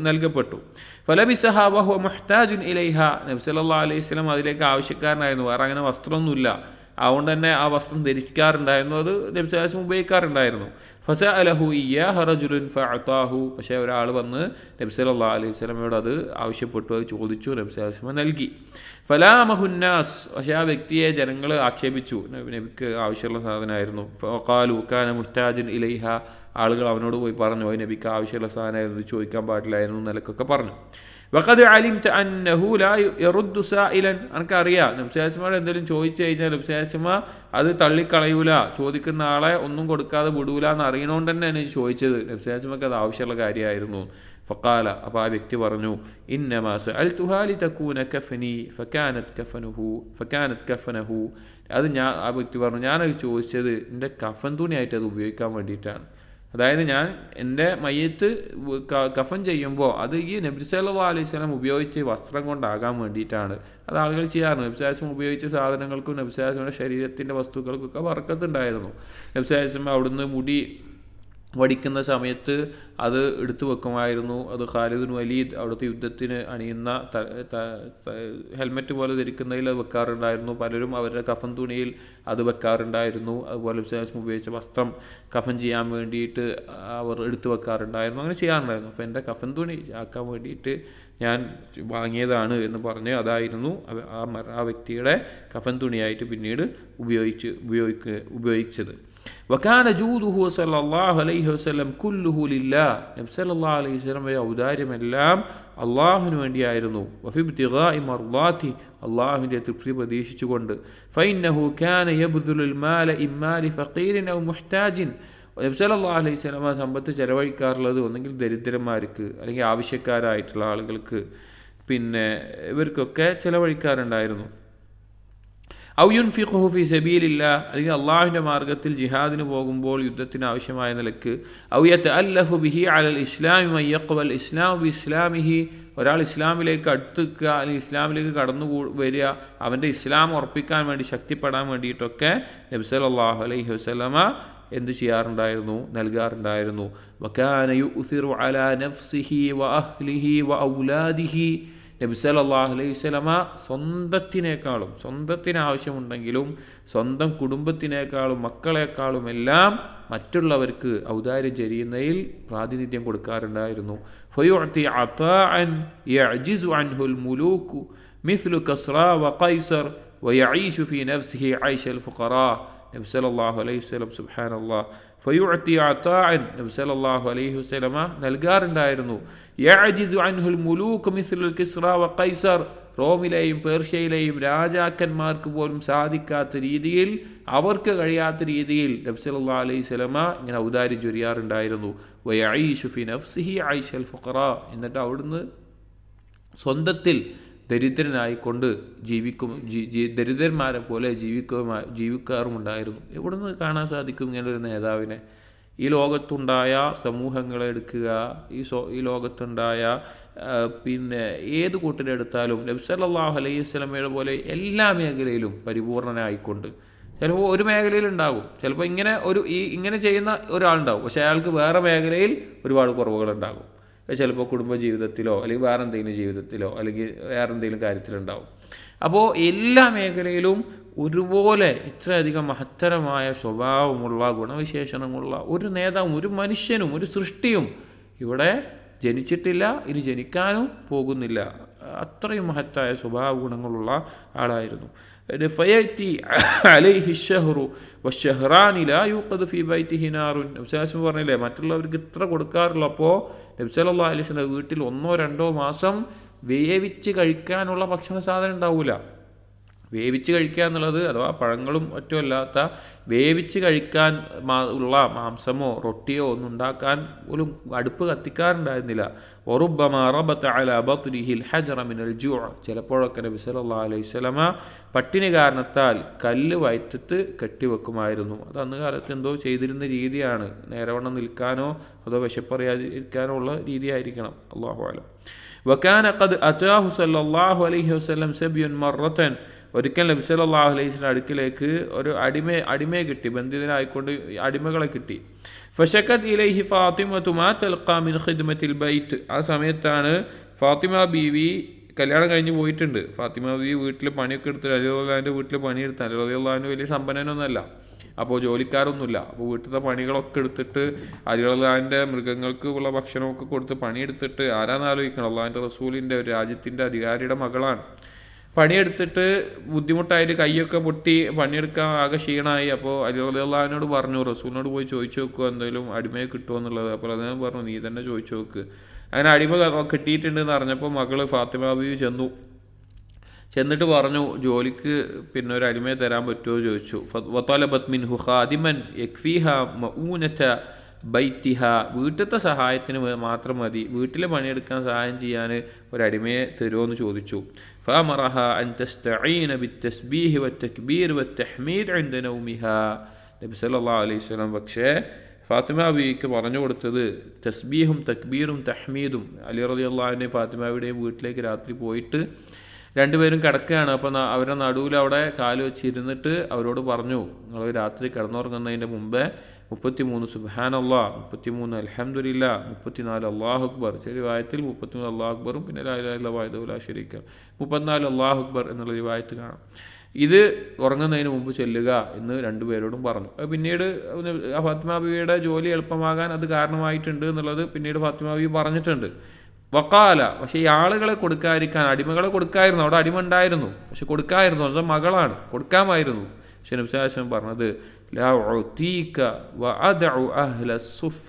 നൽകപ്പെട്ടു. ഫലബിസഹ വഹുവ മുഹ്താജുൻ ഇലൈഹ, നബി സല്ലല്ലാഹു അലൈഹി വസല്ലം അതിലേക്ക് ആവശ്യക്കാരനായിരുന്നു, വേറെ അങ്ങനെ വസ്ത്രമൊന്നുമില്ല, അതുകൊണ്ട് തന്നെ ആ വസ്ത്രം ധരിക്കാറുണ്ടായിരുന്നു, അത് നബി സല്ലല്ലാഹു അലൈഹി വസല്ലം ഉപയോഗിക്കാറുണ്ടായിരുന്നു. ഫസഅലഹു ഇയ്യാഹ റജുലുൻ ഫഅതാഹു, പക്ഷേ ഒരാൾ വന്ന് നബി സല്ലല്ലാഹു അലൈഹി വസല്ലമയോട് അത് ആവശ്യപ്പെട്ടു, അത് ചോദിച്ചു, നബി സല്ലല്ലാഹു അലൈഹി വസല്ലം നൽകി. ഫലാമഹുന്നാസ്, പക്ഷേ ആ വ്യക്തിയെ ജനങ്ങൾ ആക്ഷേപിച്ചു, നബിക്ക് ആവശ്യമുള്ള സാധനമായിരുന്നു. ഫഖാലു കാന മുഹ്താജൻ ഇലൈഹ, ആളുകൾ അവനോട് പോയി പറഞ്ഞു, നബിക്ക് ആവശ്യമുള്ള സാധനമായിരുന്നു, ചോദിക്കാൻ പാടില്ലായിരുന്നു നിലക്കൊക്കെ പറഞ്ഞു. വഖദ് അലിംത അന്നഹു ലാ യറുദ്ദു സായിലൻ, എനിക്കറിയാം നബി സല്ലല്ലാഹു അലൈഹി വസല്ലം എന്തെങ്കിലും ചോദിച്ചു കഴിഞ്ഞാൽ നബി സല്ലല്ലാഹു അലൈഹി വസല്ലം അത് തള്ളിക്കളയൂല, ചോദിക്കുന്ന ആളെ ഒന്നും കൊടുക്കാതെ വിടൂല എന്ന് അറിയണോണ്ട് തന്നെയാണ് ചോദിച്ചത്, നബി സല്ലല്ലാഹു അലൈഹി വസല്ലം അത് ആവശ്യമുള്ള കാര്യമായിരുന്നു. ഫഖാല, അപ്പോൾ ആ വ്യക്തി പറഞ്ഞു, ഇന്നമാ സഅൽതുഹാ ലിതകൂന കഫനി ഫകാനത് കഫനഹു, അത് ആ വ്യക്തി പറഞ്ഞു, ഞാനത് ചോദിച്ചത് എൻ്റെ കഫൻ തുണിയായിട്ട് അത് ഉപയോഗിക്കാൻ വേണ്ടിയിട്ടാണ്. അതായത് ഞാൻ എൻ്റെ മയ്യത്ത് കഫൻ ചെയ്യുമ്പോൾ അത് ഈ നബി സല്ലല്ലാഹു അലൈഹി വസല്ലം ഉപയോഗിച്ച് വസ്ത്രം കൊണ്ടാകാൻ വേണ്ടിയിട്ടാണ്. അത് ആളുകൾ ചെയ്യാറുണ്ട്. നബി സല്ലല്ലാഹു അലൈഹി വസല്ലം ഉപയോഗിച്ച സാധനങ്ങൾക്കും നബി സല്ലല്ലാഹു അലൈഹി വസല്ലം ശരീരത്തിൻ്റെ വസ്തുക്കൾക്കൊക്കെ ബർക്കത്തുണ്ടായിരുന്നു. നബി സല്ലല്ലാഹു അലൈഹി വസല്ലം അവിടുന്ന് മുടി വടിക്കുന്ന സമയത്ത് അത് എടുത്തു വെക്കുമായിരുന്നു. അത് ഖാലിദ് വലീദ് അവിടുത്തെ യുദ്ധത്തിന് അണിയുന്ന ഹെൽമെറ്റ് പോലെ ധരിക്കുന്നതിൽ അത് വെക്കാറുണ്ടായിരുന്നു. പലരും അവരുടെ കഫൻ തുണിയിൽ അത് വെക്കാറുണ്ടായിരുന്നു. അതുപോലെ ഉപയോഗിച്ച വസ്ത്രം കഫൻ ചെയ്യാൻ വേണ്ടിയിട്ട് അവർ എടുത്തു വെക്കാറുണ്ടായിരുന്നു. അങ്ങനെ ചെയ്യാറുണ്ടായിരുന്നു. അപ്പോൾ എൻ്റെ കഫൻ തുണി ആക്കാൻ വേണ്ടിയിട്ട് ഞാൻ വാങ്ങിയതാണ് എന്ന് പറഞ്ഞ് അതായിരുന്നു ആ വ്യക്തിയുടെ കഫൻ തുണിയായിട്ട് പിന്നീട് ഉപയോഗിച്ചത്. വകാന ജൂദുഹു സല്ലല്ലാഹു അലൈഹി വസല്ലം കുല്ലുഹു ലില്ലാഹ്, നബി സല്ലല്ലാഹു അലൈഹി വസല്ലമയുടെ ഔദാര്യമെല്ലാം അള്ളാഹുവിന് വേണ്ടിയായിരുന്നു. വഫി ഇബ്തിഗാഇ മർളാതി, അള്ളാഹുവിൻ്റെ തൃപ്തി പ്രതീക്ഷിച്ചുകൊണ്ട്. ഫഇന്നഹു കാന യബ്ദുലുൽ മാല ഇമ്മാ ലിഫഖീരിൻ ഔ മുഹ്താജിൻ, നബി സല്ലല്ലാഹു അലൈഹി വസല്ലമ സമ്പത്ത് ചെലവഴിക്കാറുള്ളത് ഒന്നെങ്കിൽ ദരിദ്രന്മാർക്ക് അല്ലെങ്കിൽ ആവശ്യക്കാരായിട്ടുള്ള ആളുകൾക്ക്, പിന്നെ ഇവർക്കൊക്കെ ചെലവഴിക്കാറുണ്ടായിരുന്നു. ഔ യുൻഫിഖുഹു ഫീ സബീലില്ലാഹ്, അല്ലെങ്കിൽ അള്ളാഹുവിൻ്റെ മാർഗത്തിൽ ജിഹാദിന് പോകുമ്പോൾ യുദ്ധത്തിന് ആവശ്യമായ നിലക്ക്. ഔ യതഅല്ലഫു ബിഹി അലൽ ഇസ്ലാമി മൻ യഖ്ബൽ ഇസ്ലാമു ബി ഇസ്ലാമിഹി, ഒരാൾ ഇസ്ലാമിലേക്ക് അടുത്തുക അല്ലെങ്കിൽ ഇസ്ലാമിലേക്ക് കടന്നു വരിക, അവൻ്റെ ഇസ്ലാം ഉറപ്പിക്കാൻ വേണ്ടി ശക്തിപ്പെടാൻ വേണ്ടിയിട്ടൊക്കെ നബി സല്ലല്ലാഹു അലൈഹി വസല്ലമ എന്ത് ചെയ്യാറുണ്ടായിരുന്നു? നൽകാറുണ്ടായിരുന്നു. വകാന യുഅ്സിറു അലാ നഫ്സിഹി വ അഹ്ലിഹി വ ഔലാദിഹി, നബി സല്ലല്ലാഹു അലൈഹി വസല്ലമ സ്വന്തത്തിനേക്കാളും, സ്വന്തത്തിന് ആവശ്യമുണ്ടെങ്കിലും സ്വന്തം കുടുംബത്തിനേക്കാളും മക്കളെക്കാളും എല്ലാം മറ്റുള്ളവർക്ക് ഔദാര്യം ചെയ്യുന്നതിൽ പ്രാതിനിധ്യം കൊടുക്കാറുണ്ടായിരുന്നു. ഫയുഅതി അതാഅൻ യഅ്ജിസു അൻഹുൽ മുലൂക് മിസ്ലു കസ്റ വ ഖൈസർ വയഈശു ഫീ നഫ്സിഹി ഐശൽ ഫുഖറാ. നബി സല്ലല്ലാഹു അലൈഹി വസല്ലം സുബ്ഹാനല്ലാഹ് ഫയുഅതി അതാഅൻ നബി സല്ലല്ലാഹു അലൈഹി വസല്ലമ നൽകാറുണ്ടായിരുന്നു. യഅജിസു അൻഹുൽ മുലൂക് മിസ്ലുൽ കിസ്റ വ ഖൈസർ, റോമിലെയും പേർഷ്യയിലെയും രാജാക്കന്മാർക്ക് പോലും സാധിക്കാത്ത രീതിയിൽ, അവർക്ക് കഴിയാത്ത രീതിയിൽ നബി സല്ലല്ലാഹു അലൈഹി വസല്ലമ ഇങ്ങനെ ഔദാര്യം ചൊരിയാറുണ്ടായിരുന്നു. വയഈശു ഫി നഫ്സിഹി ഐശൽ ഫുഖറാ, എന്നിട്ട് അവിടുന്ന് സ്വന്തത്തിൽ ദരിദ്രനായിക്കൊണ്ട് ദരിദ്രന്മാരെ പോലെ ജീവിക്കാറുമുണ്ടായിരുന്നു. എവിടുന്ന് കാണാൻ സാധിക്കും ഇങ്ങനെ ഒരു നേതാവിനെ? ഈ ലോകത്തുണ്ടായ സമൂഹങ്ങളെ എടുക്കുക, ഈ ലോകത്തുണ്ടായ പിന്നെ ഏത് കൂട്ടരെടുത്താലും നബി സല്ലല്ലാഹു അലൈഹി വസല്ലമയുടെ പോലെ എല്ലാ മേഖലയിലും പരിപൂർണനായിക്കൊണ്ട്, ചിലപ്പോൾ ഒരു മേഖലയിലുണ്ടാകും, ചിലപ്പോൾ ഇങ്ങനെ ചെയ്യുന്ന ഒരാളുണ്ടാവും, പക്ഷെ അയാൾക്ക് വേറെ മേഖലയിൽ ഒരുപാട് കുറവുകളുണ്ടാകും. ചിലപ്പോൾ കുടുംബജീവിതത്തിലോ അല്ലെങ്കിൽ വേറെ എന്തെങ്കിലും ജീവിതത്തിലോ അല്ലെങ്കിൽ വേറെ എന്തെങ്കിലും കാര്യത്തിലുണ്ടാവും. അപ്പോൾ എല്ലാ മേഖലയിലും ഒരുപോലെ ഇത്രയധികം മഹത്തരമായ സ്വഭാവമുള്ള ഗുണവിശേഷണമുള്ള ഒരു നേതാവും ഒരു മനുഷ്യനും ഒരു സൃഷ്ടിയും ഇവിടെ ജനിച്ചിട്ടില്ല, ഇനി ജനിക്കാനും പോകുന്നില്ല. അത്രയും മഹത്തായ സ്വഭാവ ഗുണങ്ങളുള്ള ആളായിരുന്നു. ഫയഅതി അലൈഹി അശ്ശഹ്റു വശ്ശഹ്റാനി ലാ യൂഖദു ഫീ ബൈതിഹി നാറുൻ. നബി സല്ലല്ലാഹു അലൈഹി വസല്ലം പറഞ്ഞില്ലേ, മറ്റുള്ളവർക്ക് ഇത്ര കൊടുക്കാറുള്ളൂ, അപ്പോൾ നബി സല്ലല്ലാഹു അലൈഹി വസല്ലം വീട്ടിൽ 1-2 മാസം വേവിച്ച് കഴിക്കാനുള്ള ഭക്ഷണ സാധനം ഉണ്ടാവില്ല. വേവിച്ച് കഴിക്കുക എന്നുള്ളത് അഥവാ പഴങ്ങളും മറ്റുമല്ലാത്ത വേവിച്ച് കഴിക്കാൻ ഉള്ള മാംസമോ റൊട്ടിയോ ഒന്നും ഉണ്ടാക്കാൻ പോലും അടുപ്പ് കത്തിക്കാറുണ്ടായിരുന്നില്ല. വറുബ്ബമാ റബത അലാ ബത്നിഹിൽ ഹജറ മിനൽ ജൂഅ, ചിലപ്പോഴൊക്കെ നബി സല്ലല്ലാഹു അലൈഹി വസല്ലമ പട്ടിണി കാരണത്താൽ കല്ല് വയറ്റത്ത് കെട്ടിവെക്കുമായിരുന്നു. അത് അന്ന് കാലത്ത് എന്തോ ചെയ്തിരുന്ന രീതിയാണ്. നേരവണ്ണം നിൽക്കാനോ അതോ വിശപ്പറിയാതിരിക്കാനോ ഉള്ള രീതിയായിരിക്കണം, അല്ലാഹു അലം. വകാന ഖദ് അതാഹു സല്ലല്ലാഹു അലൈഹി വസല്ലം സബിയുൻ മറത്തൻ, ഒരിക്കൽ നബി സല്ലല്ലാഹു അലൈഹി വസല്ലം അടുക്കിലേക്ക് ഒരു അടിമയെ കിട്ടി, ബന്ധിതനായിക്കൊണ്ട് അടിമകളെ കിട്ടി. ഫശക്കത് ഇലൈഹി ഫാത്തിമതു മാ തൽഖാ മിൻ ഖിദ്മത്തിൽ ബൈത്ത്, ആ സമയത്താണ് ഫാത്തിമ ബീവി കല്യാണം കഴിഞ്ഞ് പോയിട്ടുണ്ട്. ഫാത്തിമ ബീവി വീട്ടിൽ പണിയൊക്കെ എടുത്ത് അലി റളിയല്ലാഹുവിൻ്റെ വീട്ടിൽ പണിയെടുത്താൽ, അലി റളിയല്ലാഹു വലിയ സമ്പന്നനൊന്നുമല്ല, അപ്പോൾ ജോലിക്കാരൊന്നുമില്ല. അപ്പോൾ വീട്ടിലത്തെ പണികളൊക്കെ എടുത്തിട്ട് അലി റളിയല്ലാഹുവിൻ്റെ മൃഗങ്ങൾക്ക് ഉള്ള ഭക്ഷണമൊക്കെ കൊടുത്ത് പണിയെടുത്തിട്ട്, ആരാന്ന് ആലോചിക്കണം, അള്ളാഹിൻ്റെ റസൂലിൻ്റെ ഒരു രാജ്യത്തിൻ്റെ അധികാരിയുടെ മകളാണ്. പണിയെടുത്തിട്ട് ബുദ്ധിമുട്ടായിട്ട് കൈയൊക്കെ പൊട്ടി പണിയെടുക്കാൻ ആകെ ക്ഷീണമായി. അപ്പോൾ അലി റളിയല്ലാഹുവിനോട് പറഞ്ഞു, റസൂലിനോട് പോയി ചോദിച്ചു നോക്കുക എന്തെങ്കിലും അടിമയെ കിട്ടുമോ എന്നുള്ളത്. അപ്പോൾ അദ്ദേഹം പറഞ്ഞു, നീ തന്നെ ചോദിച്ചു നോക്ക്. അങ്ങനെ അടിമ കിട്ടിയിട്ടുണ്ടെന്ന് അറിഞ്ഞപ്പോൾ മകള് ഫാത്തിമ ബീവി ചെന്നിട്ട് പറഞ്ഞു, ജോലിക്ക് പിന്നെ ഒരു അടിമയെ തരാൻ പറ്റുമോ ചോദിച്ചു. വതലബത് മിൻഹു ഖാദിമൻ യക്ഫീഹ മഊനത ബൈത്തിഹ, വീട്ടിലത്തെ സഹായത്തിന് മാത്രം മതി, വീട്ടിൽ പണിയെടുക്കാൻ സഹായം ചെയ്യാൻ ഒരു അടിമയെ തരുമോ എന്ന് ചോദിച്ചു. ഫഅമറഹ അൻ തസ്തഈന ബിത്തസ്ബീഹ് വത്തക്ബീർ വത്തഹ്മീദ് ഇൻദ നൗമിഹ, നബി സല്ലല്ലാഹു അലൈഹി വസല്ലം പക്ഷേ ഫാത്തിമ ബീവിക്ക് പറഞ്ഞു കൊടുത്തത് തസ്ബീഹും തക്ബീറും തഹ്മീദും. അലി റളിയല്ലാഹുവിൻ്റെയും ഫാത്തിമ ബീവിയുടെയും വീട്ടിലേക്ക് രാത്രി പോയിട്ട് രണ്ടുപേരും കിടക്കുകയാണ്. അപ്പോൾ അവരുടെ നടുവിൽ അവിടെ കാല് വെച്ചിരുന്നിട്ട് അവരോട് പറഞ്ഞു, നിങ്ങൾ രാത്രി കിടന്നുറങ്ങുന്നതിൻ്റെ മുമ്പേ 33 സുബ്ഹാനല്ലാഹ്, 33 അൽഹംദുലില്ലാഹ്, 34 അല്ലാഹു അക്ബർ, ചെറിയ വായത്തിൽ 33 അല്ലാഹു അക്ബറും പിന്നെ ലാ ഇലാഹ ഇല്ലല്ലാഹു വഹ്ദഹു ലാ ശരീക ലഹു 34 അല്ലാഹു അക്ബർ എന്നുള്ള റിവായത്ത് കാണാം. ഇത് ഉറങ്ങുന്നതിന് മുമ്പ് ചൊല്ലുക എന്ന് രണ്ടുപേരോടും പറഞ്ഞു. പിന്നീട് ഫാത്തിമ ബീവിയുടെ ജോലി എളുപ്പമാകാൻ അത് കാരണമായിട്ടുണ്ട് എന്നുള്ളത് പിന്നീട് ഫാത്തിമ ബീവി പറഞ്ഞിട്ടുണ്ട്. വക്കാല, പക്ഷേ ഈ ആളുകളെ കൊടുക്കാതിരിക്കാൻ, അടിമകളെ കൊടുക്കായിരുന്നു, അവിടെ അടിമ ഉണ്ടായിരുന്നു പക്ഷെ കൊടുക്കായിരുന്നു, അത് മകളാണ്, കൊടുക്കാമായിരുന്നു. പക്ഷെ നബി സല്ലല്ലാഹു അലൈഹി വസല്ലം പറഞ്ഞത് ലാ ഉതീക വഅദഉ അഹ്ലസ്സുഫ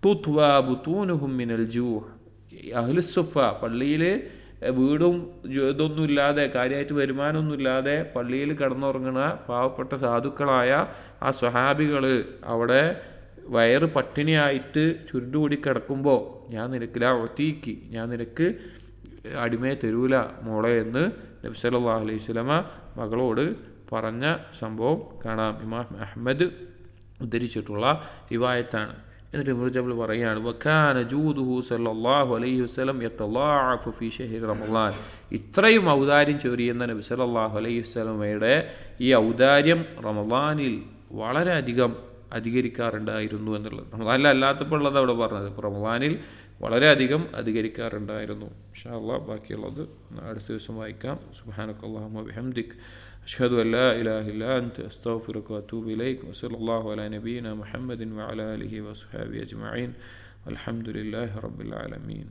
തുത്വാ ബുതൂനുഹും മിനൽ ജൂഅ്. അഹ്ലസ്സുഫ പള്ളിയിൽ വീടും ഇതൊന്നും ഇല്ലാതെ, കാര്യമായിട്ട് വരുമാനമൊന്നുമില്ലാതെ പള്ളിയിൽ കിടന്നുറങ്ങുന്ന പാവപ്പെട്ട സാധുക്കളായ ആ സ്വഹാബികൾ അവിടെ വയറ് പട്ടിണിയായിട്ട് ചുരുണ്ടുകൂടി കിടക്കുമ്പോൾ ഞാൻ നിനക്ക് അടിമയെ തരൂല മോളെ എന്ന് നബി സല്ലല്ലാഹു അലൈഹി വസല്ലമ മകളോട് പറഞ്ഞ സംഭവം കാണാം. ഇമാം അഹ്മദ് ഉദ്ധരിച്ചിട്ടുള്ള റിവായത്താണ്. എന്നിട്ട് ഇബ്നു ജബൽ പറയുകയാണ്, വകാന ജൂദുഹു സല്ലല്ലാഹു അലൈഹി വസല്ലം യതളാഅഫു ഫീ ശഹ്രി റമളാൻ, ഇത്രയും ഔദാര്യം ചൊരിയുന്ന നബി സല്ലല്ലാഹു അലൈഹി വസല്ലമയുടെ ഈ ഔദാര്യം റമളാനിൽ വളരെയധികം അധികരിക്കാറുണ്ടായിരുന്നു എന്നുള്ളത്. റമളാനിൽ അല്ലാത്തപ്പോൾ ഉള്ളത് അവിടെ പറഞ്ഞത്, ഇപ്പോൾ റമളാനിൽ വളരെയധികം അധികരിക്കാറുണ്ടായിരുന്നു. ഇൻഷാ അല്ലാഹ് ബാക്കിയുള്ളത് അടുത്ത ദിവസം വായിക്കാം. സുബ്ഹാനക്കല്ലാഹുമ്മ വബിഹംദിക് അഷ്ഹദു അൻ ലാ ഇലാഹ ഇല്ലാ അൻത അസ്തഗ്ഫിറുക വഅതൂബു ഇലൈക് വസല്ലല്ലാഹു അലാ നബിയിന മുഹമ്മദിൻ വഅലാ ആലിഹി വസ്ഹബിഹി അജ്മഈൻ വൽഹംദുലില്ലാഹി റബ്ബിൽ ആലമീൻ.